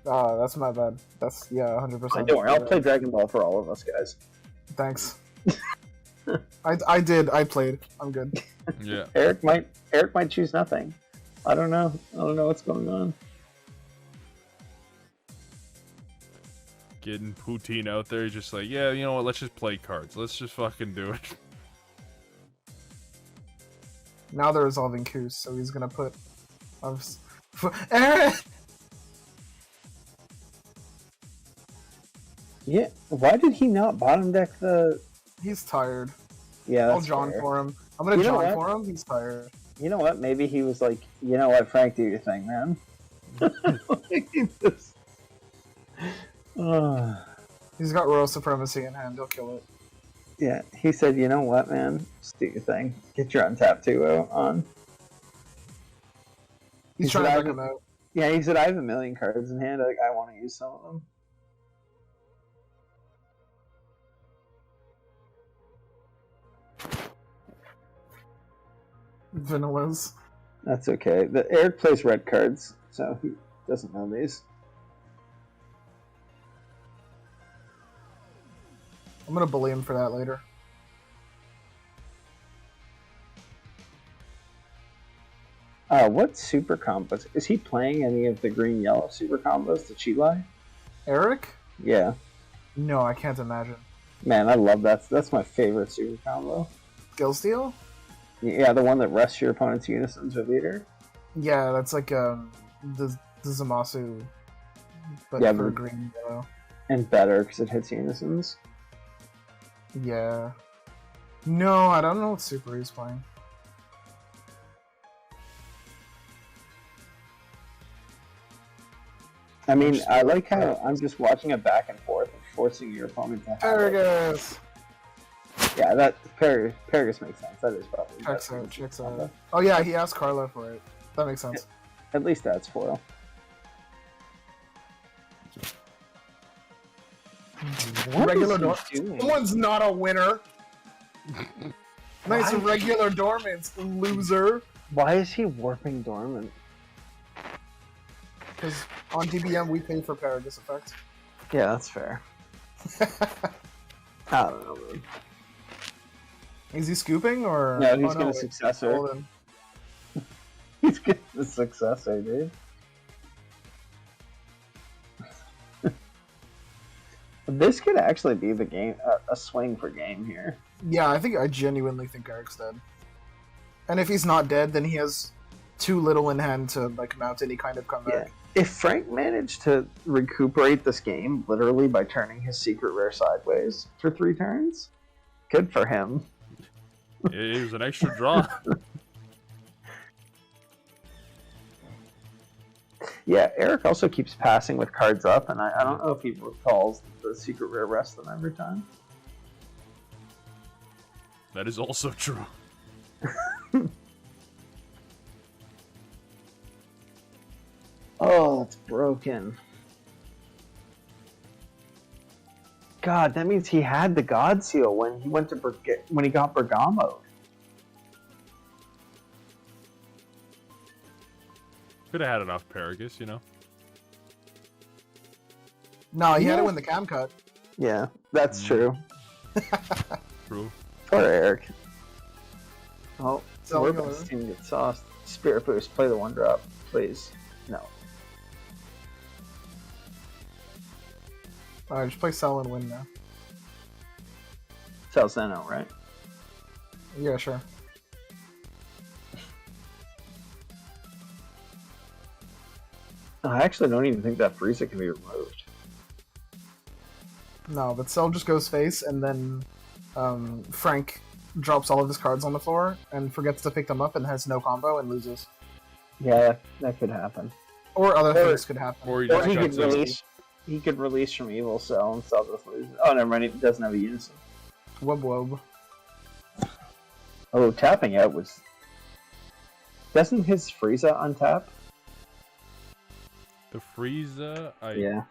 Ah, that's my bad. That's, yeah, 100%. Don't worry, I'll play Dragon Ball for all of us, guys. Thanks. I played. I'm good. Yeah. Eric might choose nothing. I don't know. I don't know what's going on. Getting Poutine out there, he's just like, yeah, you know what? Let's just play cards. Let's just fucking do it. Now they're resolving Koos, so he's gonna put... Aaron! Yeah. Why did he not bottom deck the? He's tired. Yeah. I'll That's John fair. for him. I'm gonna You know John what? for him. He's tired. You know what? Maybe he was like, you know what, Frank, do your thing, man. He's got Royal Supremacy in hand. He'll kill it. Yeah, he said, you know what, man? Just do your thing. Get your Untap 2 on. He's He trying said, to I back have- him out. Yeah, he said, I have a million cards in hand. Like, I want to use some of them. Vanillas. That's okay. Eric plays red cards, so he doesn't know these. I'm gonna bully him for that later. What super combos? Is he playing any of the green-yellow super combos, the Chile? Eric? Yeah. No, I can't imagine. Man, I love that. That's my favorite super combo. Skill steal? Yeah, the one that rests your opponent's unisons with leader. Yeah, that's like the Zamasu, but Yeah, for but- green and yellow. And better, because it hits unisons. Yeah. No, I don't know what super he's playing. I mean, I like how I'm just watching it back and forth and forcing your opponent to have it. Paragus! Yeah, that Paragus makes sense. That is probably the Checks best out, checks combo. out. Oh yeah, he asked Carla for it. That makes sense. At least that's foil. What Regular is door. he doing? Someone's not a winner! Nice Why? regular dormants, loser! Why is he warping dormant? Because on DBM we pay for Paragus effects. Yeah, that's fair. I don't know, man. Is he scooping or? No, he's oh, gonna wait. successor. Hold on. He's getting the successor, dude. This could actually be the game, a swing for game here. Yeah, I genuinely think Eric's dead. And if he's not dead, then he has too little in hand to like mount any kind of comeback. If Frank managed to recuperate this game literally by turning his secret rare sideways for 3 turns, good for him. It was an extra draw. Yeah, Eric also keeps passing with cards up, and I don't know if he recalls the secret rare rest them every time. That is also true. Oh, it's broken. God, that means he had the God Seal when he went to when he got Bergamo. Could have had enough Paragus, you know. No, he had it when the cam cut. Yeah, that's true. True. Poor Eric. Oh, So we're go best team to get sauced. Spirit Boost, play the 1-drop, please. No. Alright, just play sell and win now. Tell Zeno, right? Yeah, sure. I actually don't even think that Frieza can be removed. No, but Cell just goes face, and then Frank drops all of his cards on the floor and forgets to pick them up and has no combo and loses. Yeah, that could happen. Or other things could happen. Or he Or just he could shuts out. release. He could release from Evil Cell and Cell just loses. Oh, never mind. He doesn't have a unison. Wub wub. Oh, tapping out was. Doesn't his Frieza untap? The Frieza, Yeah.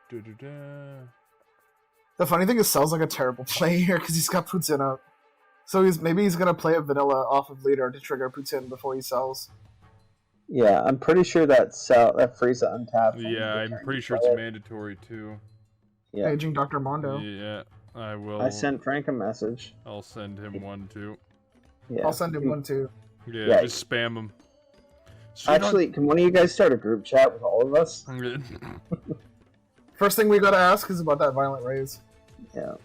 Da-da-da. The funny thing is, Cell's like a terrible play here because he's got Putin up. So maybe he's gonna play a vanilla off of leader to trigger Putin before he sells. Yeah, I'm pretty sure that Frieza untapped. Yeah, I'm pretty sure it's mandatory too. Yeah. Paging Dr. Mondo. Yeah, I will. I sent Frank a message. I'll send him one too. Yeah. I'll send him one too. Yeah, just spam him. Actually, can one of you guys start a group chat with all of us? First thing we gotta ask is about that violent raise. Yeah.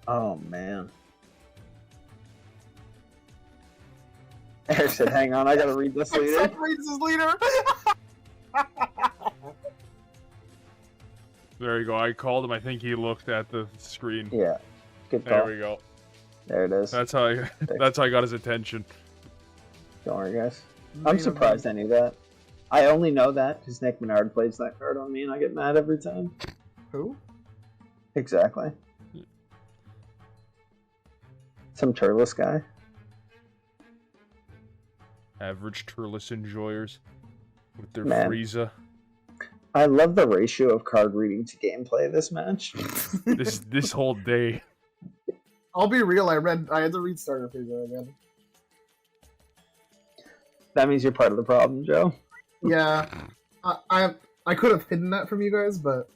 Oh man. Eric said, "Hang on, I gotta read this leader." Except reads his leader. There you go. I called him. I think he looked at the screen. Yeah. Good call. There we go. There it is. That's how I got his attention. Don't worry, guys. I'm surprised I knew that. I only know that because Nick Menard plays that card on me, and I get mad every time. Who? Exactly. Some turles guy. Average Turles enjoyers with their Man. Frieza. I love the ratio of card reading to gameplay this match. This whole day. I'll be real. I had to read Starter Frieza again. That means you're part of the problem, Joe. Yeah, I could have hidden that from you guys, but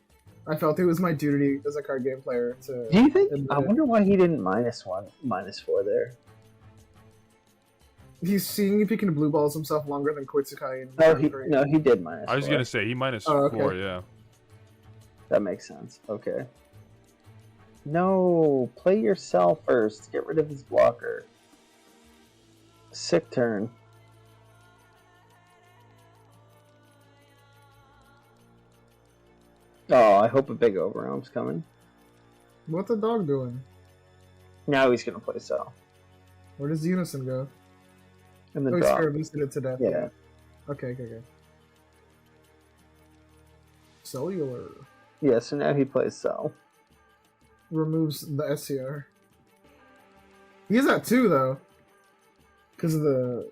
I felt it was my duty as a card game player to. Do you think? admit I it. wonder why he didn't -1, -4 there. He's seeing if he can blue balls himself longer than Quitsukai. No, he did -4. I was gonna say he minus Oh, okay. 4, yeah. That makes sense. Okay. No, play yourself first. Get rid of his blocker. Sick turn. Oh, I hope a big overarm's coming. What's the dog doing? Now he's gonna play Cell. Where does Unison go? And the Oh, he's draw. Spirit boosted it to death. Yeah. Okay. Cellular Yeah, so now he plays Cell. removes the SCR. He has that too, though. Because of the.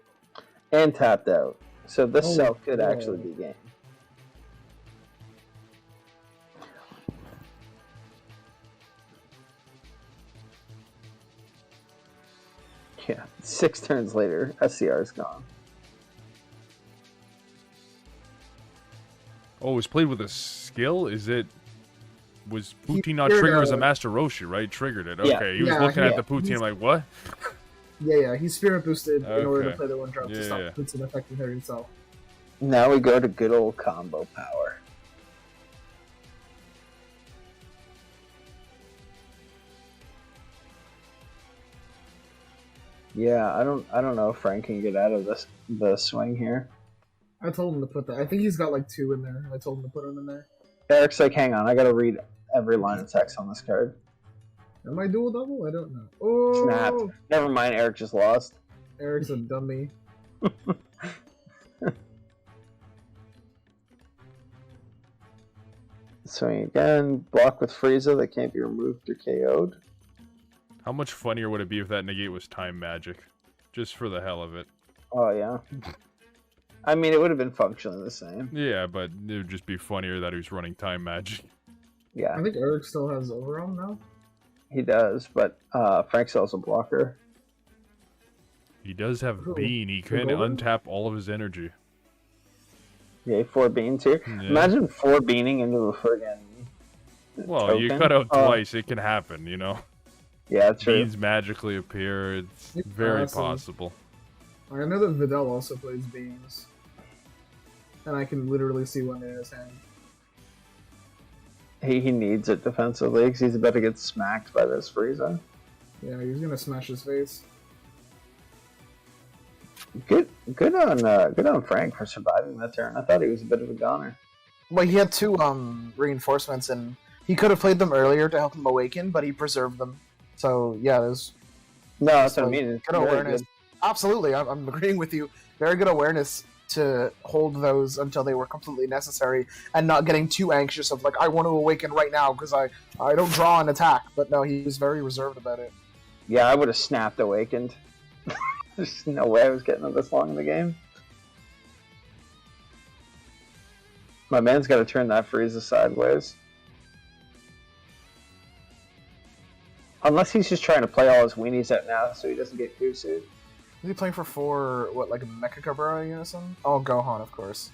And tapped out. So this Oh, Cell could yeah. actually be game. Yeah, 6 turns later, SCR is gone. Oh, it was played with a skill? Was He Poutine not triggered trigger as a a- Master Roshi, right? Triggered it. Yeah. Okay, he was Yeah, looking at yeah. the Poutine He's- like, what? Yeah, he's Spirit boosted in order to Okay. play the one drop to stop Yeah. Poutine affecting her himself. Now we go to good old combo power. Yeah, I don't know if Frank can get out of the swing here. I told him to put that. I think he's got like 2 in there. I told him to put them in there. Eric's like, hang on, I gotta read every line of text on this card. Am I dual double? I don't know. Oh, Snapped. Never mind, Eric just lost. Eric's a dummy. Swing again, block with Frieza that can't be removed or KO'd. How much funnier would it be if that negate was time magic? Just for the hell of it. Oh yeah. I mean, it would have been functionally the same. Yeah, but it would just be funnier that he was running time magic. Yeah, I think Eric still has overarm now. he does, but Frank sells a blocker. He does have Who? Bean. He can Gohan? untap all of his energy. Yeah, 4 beans here. Yeah. Imagine 4 beaning into a friggin' Well, you token. cut out Oh, twice. It can happen, you know? Yeah, true. Beans magically appear. It's It's very awesome. possible. I know that Vidal also plays beams. And I can literally see one in his hand. He needs it defensively because he's about to get smacked by this Frieza. Yeah, he's gonna smash his face. Good on Frank for surviving that turn. I thought he was a bit of a goner. Well, he had 2 reinforcements, and he could have played them earlier to help him awaken, but he preserved them. So yeah, there's No, that's what I like, mean. It's good very awareness. good. Absolutely, I'm agreeing with you. Very good awareness to hold those until they were completely necessary, and not getting too anxious of like I want to awaken right now because I don't draw an attack. But no, he was very reserved about it. Yeah, I would have snapped awakened. There's no way I was getting it this long in the game. My man's got to turn that Frieza sideways. Unless he's just trying to play all his weenies out now so he doesn't get Kusu'd. Is he playing for 4? What, like a Mecha Cabra Unison? Oh, Gohan, of course.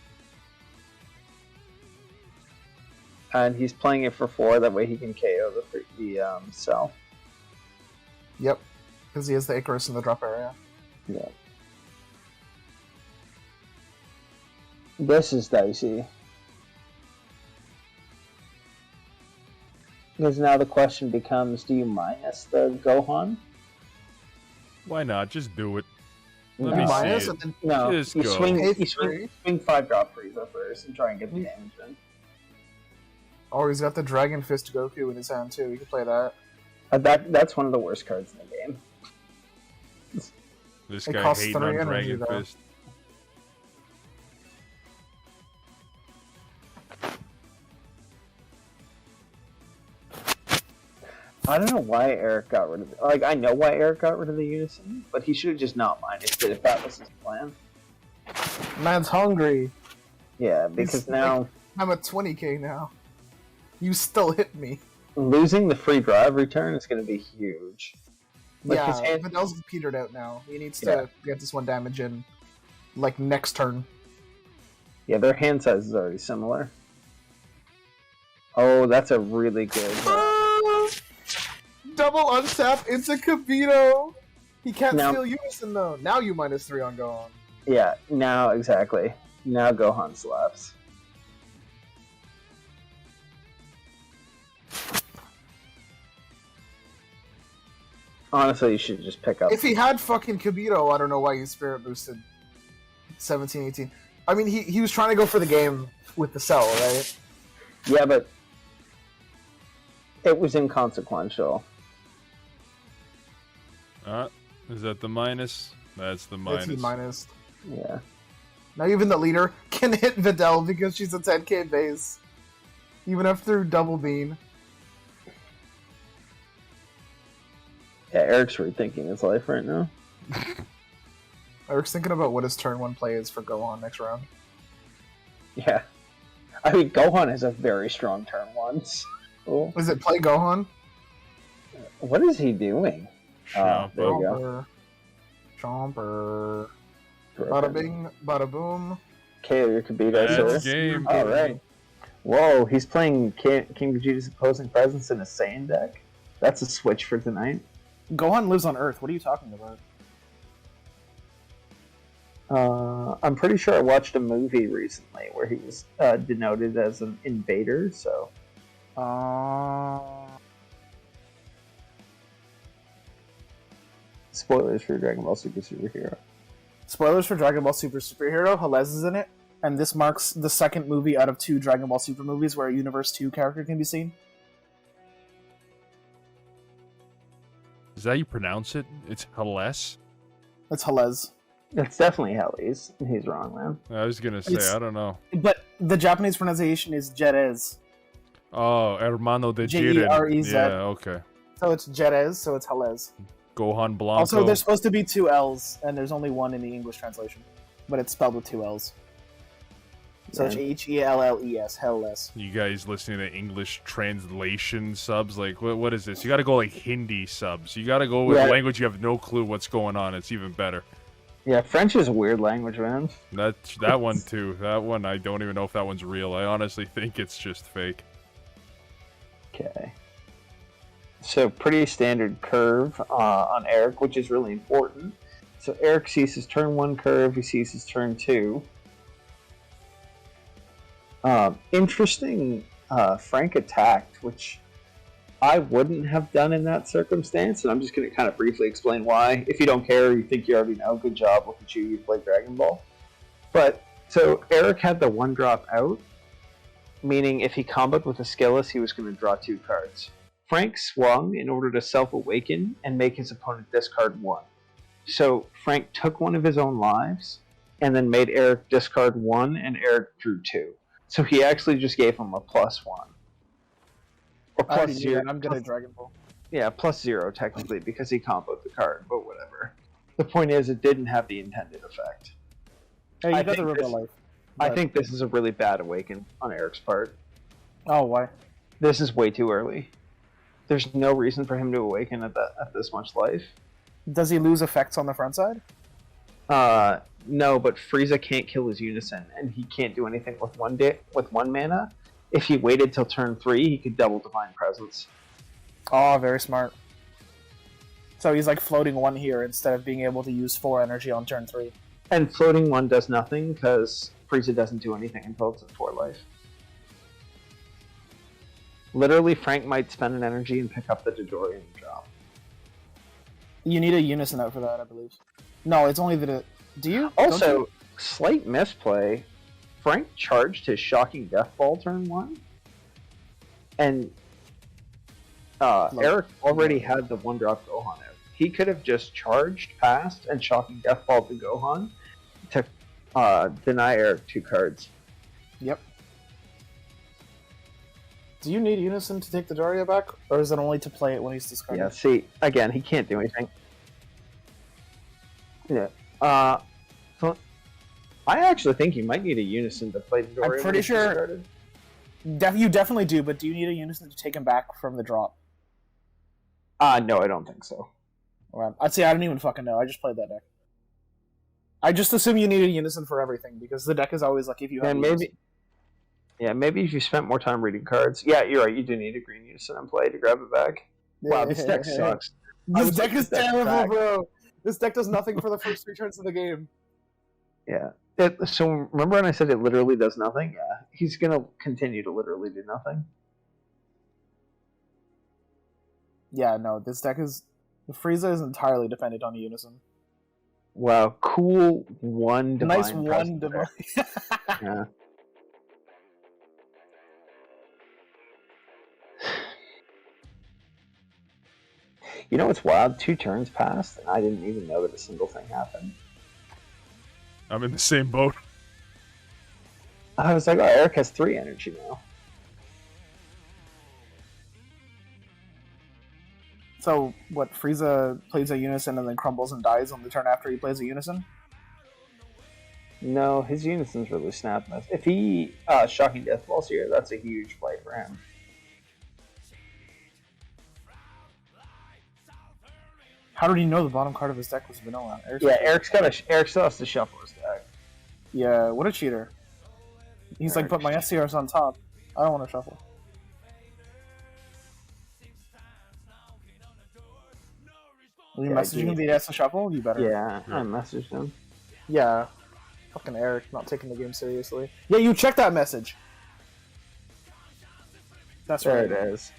And he's playing it for 4, that way he can KO the Cell. Yep, because he has the Icarus in the drop area. Yeah. This is dicey. Because now the question becomes, do you minus the Gohan? Why not? Just do it. Let No. me Minus see and it. then No, Just you go. swing, Hey, you swing 5-drop Frieza first and try and get the damage in. oh, he's got the Dragon Fist Goku in his hand too. You can play that. That's one of the worst cards in the game. This It guy costs hating 3 on energy, Dragon though. Fist. I don't know why Eric got rid of it. Like, I know why Eric got rid of the Unison, but he should have just not minused it if that was his plan. Man's hungry. Yeah, because He's now I'm at 20k now. You still hit me. losing the free draw every turn is going to be huge. Like, his Yeah, hand- Vidal's petered out now. He needs Yeah. to get this 1 damage in, like, next turn. Yeah, their hand size is already similar. Oh, that's a really good. Double untap into Kibito. He can't Now- steal Unison though. Now you -3 on Gohan. Yeah, now exactly. Now Gohan slaps. Honestly, you should just pick up. If he had fucking Kibito, I don't know why he spirit boosted 17, 18. I mean, he was trying to go for the game with the cell, right? Yeah, but it was inconsequential. Is that the minus? That's the minus. It's minus. Yeah. Now even the leader can hit Videl because she's a 10k base. Even after double beam. Yeah, Eric's rethinking his life right now. I was thinking about what his turn 1 play is for Gohan next round. Yeah. I mean, Gohan has a very strong turn once. Oh. Is it play Gohan? What is he doing? Oh, there you go. Chomper. Bada bing, bada boom. KO your Kibito, That's sir. game. Alright. Whoa, he's playing King Vegeta's opposing presence in a Saiyan deck? That's a switch for tonight. Gohan lives on Earth. What are you talking about? I'm pretty sure I watched a movie recently where he was denoted as an invader, so... Spoilers for Dragon Ball Super Superhero. Spoilers for Dragon Ball Super Superhero. Halez is in it, and this marks the second movie out of 2 Dragon Ball Super movies where a Universe 2 character can be seen. Is that how you pronounce it? It's Hales? It's Halez. It's definitely Helly's. He's wrong, man. I was gonna say, I don't know. But the Japanese pronunciation is Jerez. Oh, Hermano de Jiren. Jerez. Yeah, okay. So it's Jerez, so it's Halez. Gohan Blanco. Also, there's supposed to be 2 L's, and there's only one in the English translation. But it's spelled with 2 L's. So it's Helles, Helles. You guys listening to English translation subs? Like, what is this? You gotta go like Hindi subs. You gotta go with language you have no clue what's going on. It's even better. Yeah, French is a weird language, man. That one too. That one, I don't even know if that one's real. I honestly think it's just fake. Okay. So pretty standard curve on Eric, which is really important. So Eric sees his turn 1 curve, he sees his turn 2. Interesting, Frank attacked, which I wouldn't have done in that circumstance, and I'm just going to kind of briefly explain why. If you don't care, you think you already know, good job, look at you, you played Dragon Ball. But, so Eric had the 1-drop out, meaning if he comboed with a Skillus, he was going to draw 2 cards. Frank swung in order to self-awaken and make his opponent discard 1. So Frank took one of his own lives, and then made Eric discard 1, and Eric drew 2. So he actually just gave him a +1. Or +0. I'm good at Dragon Ball. Yeah, +0 technically, because he comboed the card, but whatever. The point is, it didn't have the intended effect. Hey, you got the real life. I think this is a really bad awaken on Eric's part. Oh, why? This is way too early. There's no reason for him to awaken at this much life. Does he lose effects on the front side? No, but Frieza can't kill his Unison, and he can't do anything with one mana. If he waited till turn 3, he could double Divine Presence. Oh, very smart. So he's like floating 1 here instead of being able to use 4 energy on turn 3. And floating 1 does nothing, because Frieza doesn't do anything until it's at 4 life. Literally, Frank might spend an energy and pick up the Dodori and drop. You need a Unison out for that, I believe. No, it's only the... Do you? Also, slight misplay. Frank charged his Shocking Death Ball turn 1. And Eric already had the 1-drop Gohan out. He could have just charged past and Shocking Death Ball to Gohan to deny Eric 2 cards. Yep. Do you need Unison to take the Daria back, or is it only to play it when he's discarded? Yeah, see, again, he can't do anything. Yeah. So I actually think you might need a Unison to play the Daria. I'm pretty sure... you definitely do, but do you need a Unison to take him back from the drop? No, I don't think so. Well, I'd say I don't even fucking know. I just played that deck. I just assume you need a Unison for everything, because the deck is always like, if you have And Unison. Yeah, maybe if you spent more time reading cards. Yeah, you're right. You do need a green unison in play to grab it back. Wow, this deck sucks. This deck is terrible, back. bro. This deck does nothing for the first 3 turns of the game. Yeah. So remember when I said it literally does nothing? Yeah. He's gonna continue to literally do nothing. Yeah, no, this deck is... Frieza is entirely dependent on Unison. Wow, cool one divine. Nice one divine. Yeah. You know what's wild? 2 turns passed, and I didn't even know that a single thing happened. I'm in the same boat. I was like, oh, Eric has 3 energy now. So, what, Frieza plays a Unison and then crumbles and dies on the turn after he plays a Unison? No, his Unison's really snapping us. If he Shocking Death Balls here, that's a huge play for him. How did he know the bottom card of his deck was vanilla? Eric still has to shuffle his deck. Yeah, what a cheater. He's like, put my SCRs on top. I don't want to shuffle. Are you messaging him that he has to shuffle? You better. Yeah, I messaged him. Yeah. Fucking Eric, not taking the game seriously. Yeah, you check that message. That's right. There it is.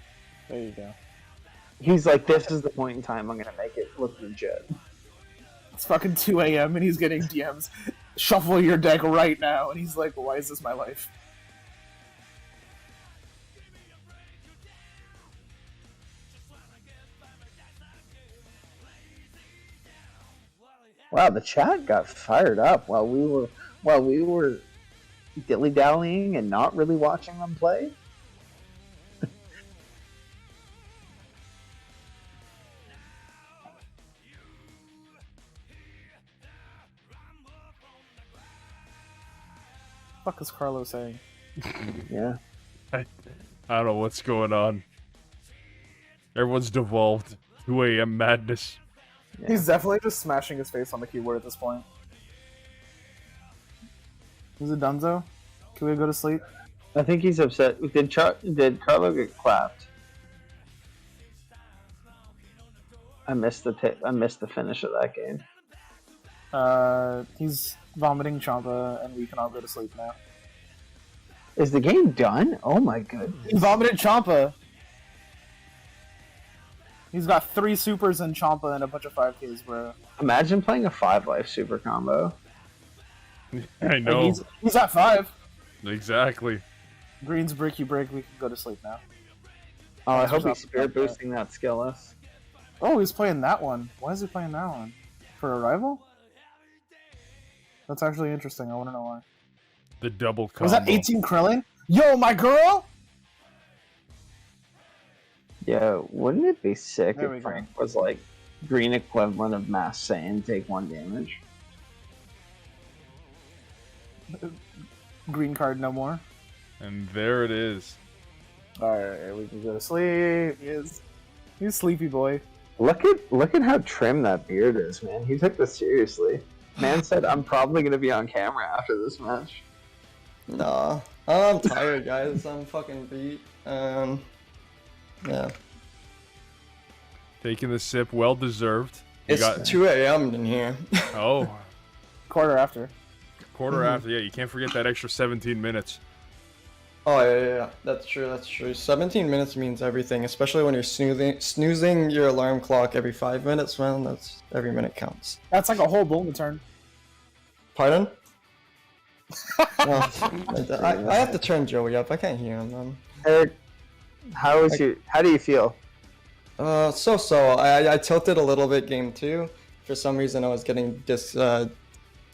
There you go. He's like, this is the point in time I'm gonna make it look legit. It's fucking 2 a.m. and he's getting DMs. Shuffle your deck right now. And he's like, why is this my life? Wow, the chat got fired up while we were dilly-dallying and not really watching them play. What the fuck is Carlo saying? Yeah. I don't know what's going on. Everyone's devolved. 2 a.m. madness. Yeah. He's definitely just smashing his face on the keyboard at this point. Is it Dunzo? Can we go to sleep? I think he's upset. Did Carlo get clapped? I missed the finish of that game. He's vomiting Champa, and we can all go to sleep now. Is the game done? Oh my goodness. He vomited Champa! He's got 3 supers and Champa and a bunch of 5Ks, bro. Imagine playing a 5-life super combo. I know. He's at 5. Exactly. Green's break, you break, we can go to sleep now. Oh, I hope he's spirit boosting that skillless. Oh, he's playing that one. Why is he playing that one? For a rival? That's actually interesting, I want to know why. The double combo. Was that 18 Krillin? Yo, my girl! Yeah, wouldn't it be sick There if Frank was like green equivalent of Mass Saiyan, take 1 damage? Green card no more. And there it is. Alright, we can go to sleep. He's sleepy boy. Look at how trim that beard is, man. He took this seriously. Man said, I'm probably gonna be on camera after this match. Nah. I'm tired, guys. I'm fucking beat. Yeah. Taking the sip, well deserved. It's 2 a.m. in here. Oh. Quarter after. Quarter after, yeah. You can't forget that extra 17 minutes. Oh, yeah. That's true. 17 minutes means everything, especially when you're snoozing your alarm clock every 5 minutes, man. That's every minute counts. That's like a whole Bulma turn. Pardon? No, I have to turn Joey up. I can't hear him, man. Eric, how do you feel? So. I tilted a little bit game 2. For some reason, I was getting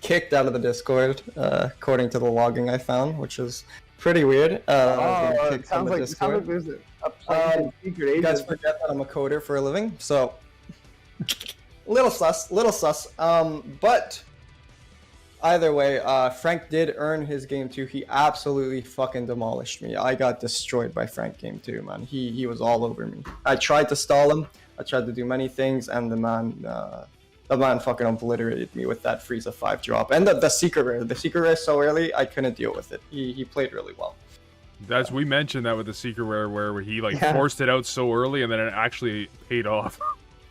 kicked out of the Discord, according to the logging I found, which is pretty weird. It sounds like there's a plan secret agent. You guys forget that I'm a coder for a living, so little sus. But either way, Frank did earn his game 2. He absolutely fucking demolished me. I got destroyed by Frank game 2, man. He was all over me. I tried to stall him. I tried to do many things, and the man fucking obliterated me with that Frieza 5 drop. And the secret rare. The secret rare so early, I couldn't deal with it. He played really well. That's we mentioned that with the secret rare where he like Yeah. forced it out so early and then it actually paid off.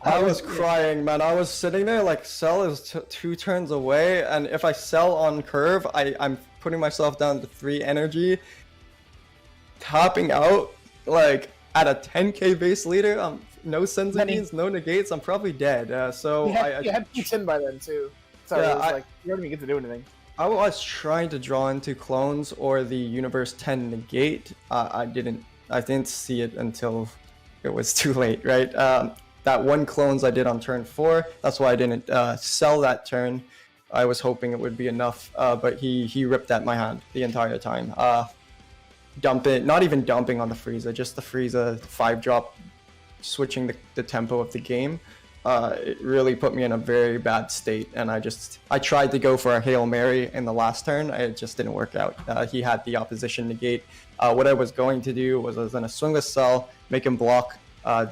I was crying, man. I was sitting there like sell is 2 turns away, and if I sell on curve, I'm putting myself down to 3 energy, topping out like at a 10k base leader. No sensitivities, no negates. I'm probably dead. So You had peaks in by then too. So Yeah, it was like you don't even get to do anything. I was trying to draw into clones or the universe 10 negate. I didn't see it until it was too late, right? That one clones I did on turn 4. That's why I didn't sell that turn. I was hoping it would be enough, but he ripped at my hand the entire time. Not even dumping on the Frieza, just the Frieza 5-drop, switching the tempo of the game. It really put me in a very bad state, and I tried to go for a Hail Mary in the last turn. It just didn't work out. He had the opposition negate. What I was going to do was I was going to swing the cell, make him block,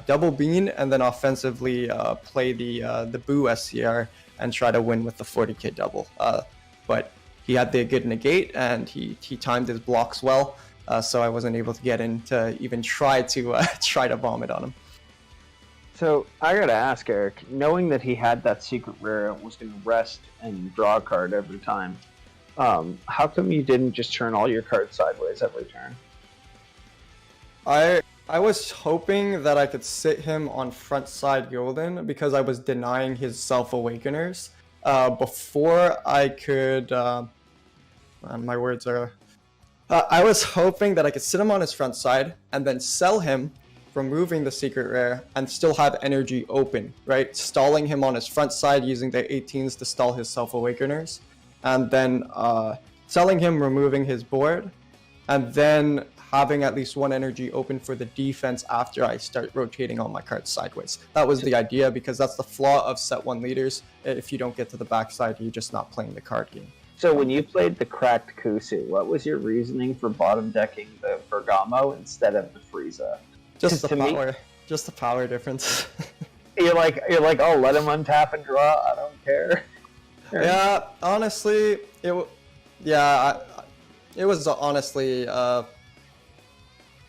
double bean, and then offensively play the Boo SCR and try to win with the 40k double. But he had the good negate, and he timed his blocks well, so I wasn't able to get in to even try to vomit on him. So I gotta ask Eric, knowing that he had that secret rare and was gonna rest and draw a card every time, how come you didn't just turn all your cards sideways every turn? I was hoping that I could sit him on front side Golden because I was denying his self-awakeners before I could. My words are. I was hoping that I could sit him on his front side and then sell him, removing the secret rare, and still have energy open, right? Stalling him on his front side using the 18s to stall his self-awakeners, and then selling him, removing his board, and then having at least 1 energy open for the defense after I start rotating all my cards sideways. That was the idea, because that's the flaw of set 1 leaders. If you don't get to the backside, you're just not playing the card game. So when you played the cracked Kusu, what was your reasoning for bottom decking the Bergamo instead of the Frieza? Just the To me- power. Just the power difference. You're like, oh, let him untap and draw. I don't care. Yeah, honestly, it was honestly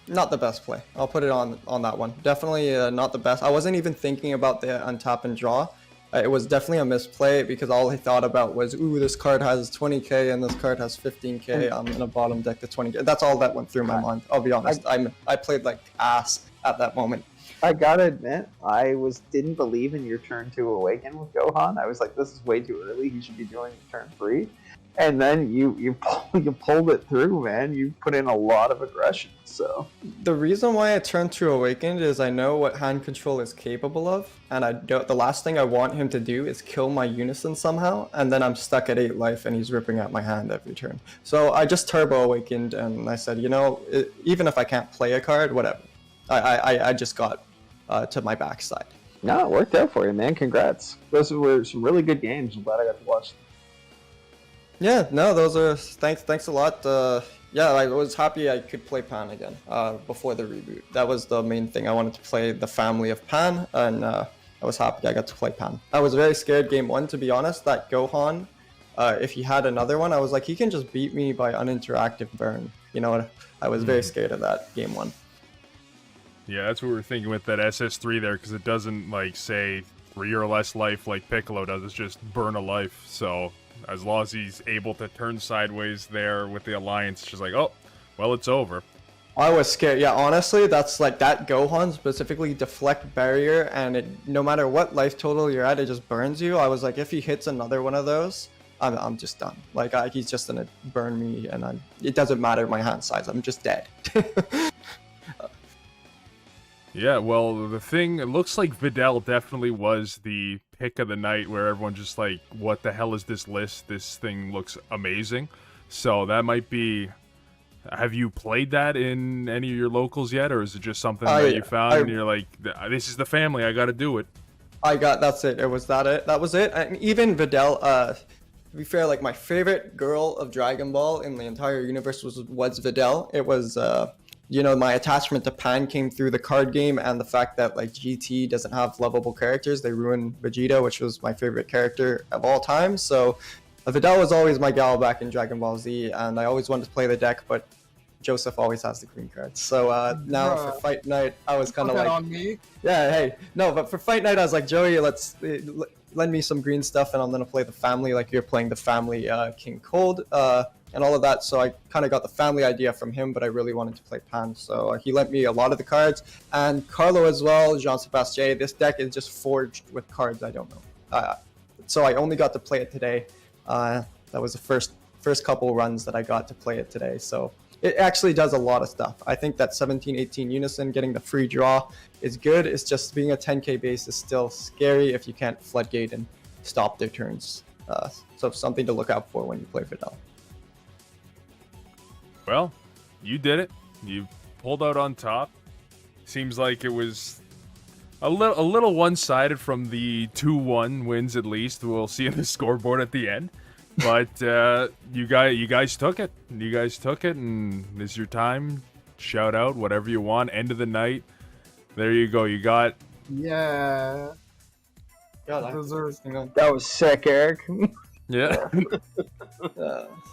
not the best play. I'll put it on that one. Definitely not the best. I wasn't even thinking about the untap and draw. It was definitely a misplay because all I thought about was, ooh, this card has 20k and this card has 15k. I'm gonna bottom deck to 20k. That's all that went through my mind. I'll be honest. I played like ass at that moment. I gotta admit, I didn't believe in your turn 2 awaken with Gohan. I was like, this is way too early. He should be doing turn 3. And then you pulled it through, man. You put in a lot of aggression. So The reason why I turned to Awakened is I know what hand control is capable of, and the last thing I want him to do is kill my Unison somehow, and then I'm stuck at 8 life and he's ripping at my hand every turn. So I just Turbo Awakened, and I said, even if I can't play a card, whatever. I just got to my backside. no, it worked out for you, man. Congrats. Those were some really good games. I'm glad I got to watch them. Yeah, no, those are thanks a lot. Yeah, I was happy I could play Pan again before the reboot. That was the main thing. I wanted to play the family of Pan, and I was happy I got to play Pan. I was very scared game 1, to be honest, that Gohan, if he had another one, I was like, he can just beat me by uninteractive burn. I was very scared of that game 1. Yeah, that's what we were thinking with that SS3 there, because it doesn't, like, say 3 or less life like Piccolo does. It's just burn a life. So as long as he's able to turn sideways there with the Alliance, it's just like, oh, well, it's over. I was scared. Yeah, honestly, that's like that Gohan specifically deflect barrier, and no matter what life total you're at, it just burns you. I was like, if he hits another one of those, I'm just done. Like, he's just gonna burn me, and it doesn't matter my hand size. I'm just dead. Yeah, well, the thing, it looks like Videl definitely was the pick of the night where everyone's just like, what the hell is this list? This thing looks amazing. So that might be... Have you played that in any of your locals yet, or is it just something that you found and you're like, this is the family, I gotta do it? That's it. That was it. And even Videl, to be fair, like, my favorite girl of Dragon Ball in the entire universe was Videl. It was... my attachment to Pan came through the card game and the fact that, like, GT doesn't have lovable characters. They ruined Vegeta, which was my favorite character of all time. So Videl was always my gal back in Dragon Ball Z, and I always wanted to play the deck, but Joseph always has the green cards. So now for fight night, I was kind of like, on me. yeah, hey, no, but for fight night, I was like, Joey, lend me some green stuff, and I'm gonna play the family like you're playing the family King Cold and all of that. So I kind of got the family idea from him, but I really wanted to play Pan. So he lent me a lot of the cards, and Carlo as well, Jean-Sebastien. This deck is just forged with cards I don't know. So I only got to play it today. That was the first couple runs that I got to play it today. So it actually does a lot of stuff. I think that 17-18 Unison, getting the free draw is good. It's just being a 10k base is still scary if you can't floodgate and stop their turns. So something to look out for when you play Fidel. Well, you did it. You pulled out on top. Seems like it was a little one-sided from the 2-1 wins at least. We'll see in the scoreboard at the end. But you guys took it. You guys took it, and this is your time. Shout out whatever you want. End of the night. There you go. You got. Yeah. God, That was sick, Eric. Yeah.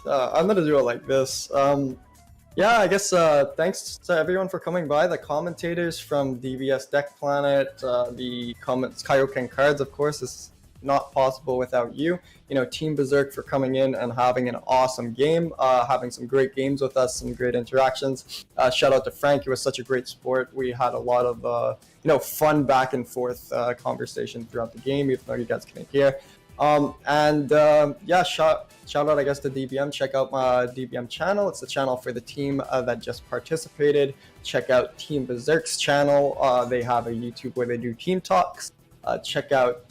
I'm gonna do it like this. Yeah, I guess thanks to everyone for coming by. The commentators from DBS Deck Planet, the Kaioken Cards, of course, is not possible without you. You know, Team Berserk for coming in and having an awesome game, having some great games with us, some great interactions. Shout out to Frank. He was such a great sport. We had a lot of fun back and forth conversation throughout the game, even though you guys couldn't hear. Yeah, shout out, I guess, to DBM. Check out my DBM channel. It's the channel for the team that just participated. Check out Team Berserk's channel. They have a YouTube where they do team talks. Check out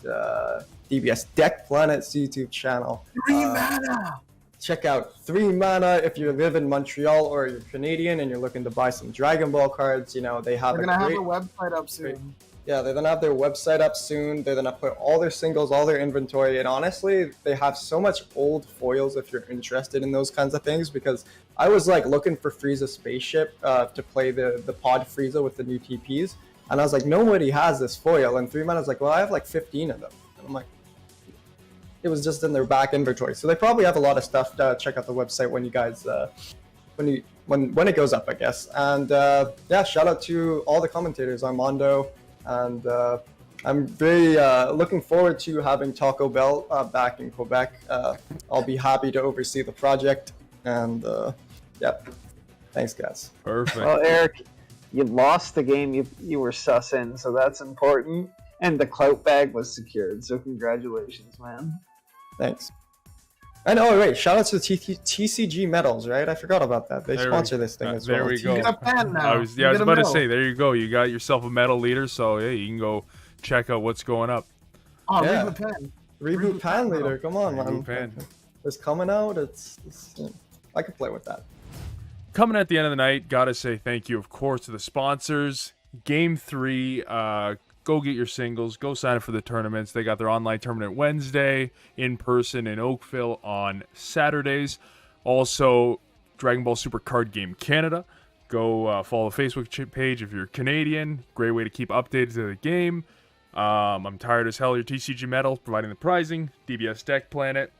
DBS Deck Planet's YouTube channel. 3 mana! Check out 3 Mana if you live in Montreal or you're Canadian and you're looking to buy some Dragon Ball cards. You know, they have We're gonna have a website up soon. Yeah, they're gonna have their website up soon. They're gonna put all their singles, all their inventory, and honestly, they have so much old foils if you're interested in those kinds of things. Because I was like looking for Frieza Spaceship to play the Pod Frieza with the new TPs, and I was like, nobody has this foil. And 3 Mana's like, well, I have like 15 of them. And I'm like, it was just in their back inventory. So they probably have a lot of stuff. Check out the website when you guys when it goes up, I guess. And yeah, shout out to all the commentators, Armando. And I'm very looking forward to having Taco Bell back in Quebec. I'll be happy to oversee the project. And yeah, thanks, guys. Perfect. Well, Eric, you lost the game you were sussing, so that's important. And the clout bag was secured, so congratulations, man. Thanks. And oh wait, shout out to TCG Metals, right? I forgot about that. They sponsor this thing as well. There we go. You get a pen now. I was about to say, there you go. You got yourself a metal leader, so yeah, you can go check out what's going up. Oh, Yeah. Reboot pen. Reboot Pan Leader, come on, man. Reboot Pan. It's coming out. It's I could play with that. Coming at the end of the night, gotta say thank you, of course, to the sponsors. Game 3, go get your singles. Go sign up for the tournaments. They got their online tournament Wednesday, in person in Oakville on Saturdays. Also, Dragon Ball Super Card Game Canada. Go follow the Facebook page if you're Canadian. Great way to keep updated to the game. I'm tired as hell. Your TCG Metals providing the prizing. DBS Deck Planet.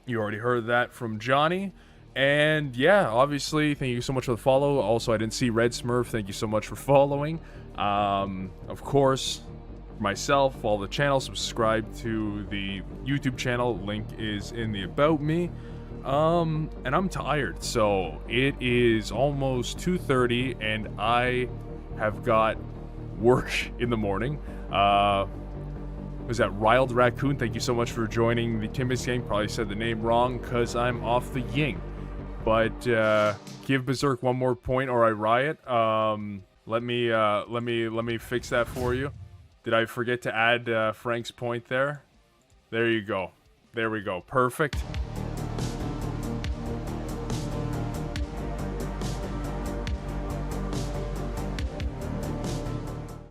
You already heard that from Johnny. And yeah, obviously, thank you so much for the follow. Also, I didn't see Red Smurf. Thank you so much for following. Of course, myself, all the channels, subscribe to the YouTube channel. Link is in the About Me. And I'm tired. So it is almost 2:30 and I have got work in the morning. Was that Riled Raccoon? Thank you so much for joining the Timbus gang. Probably said the name wrong because I'm off the ying. But give Berserk one more point or I riot. Let me fix that for you. Did I forget to add Frank's point there? There you go. There we go. Perfect.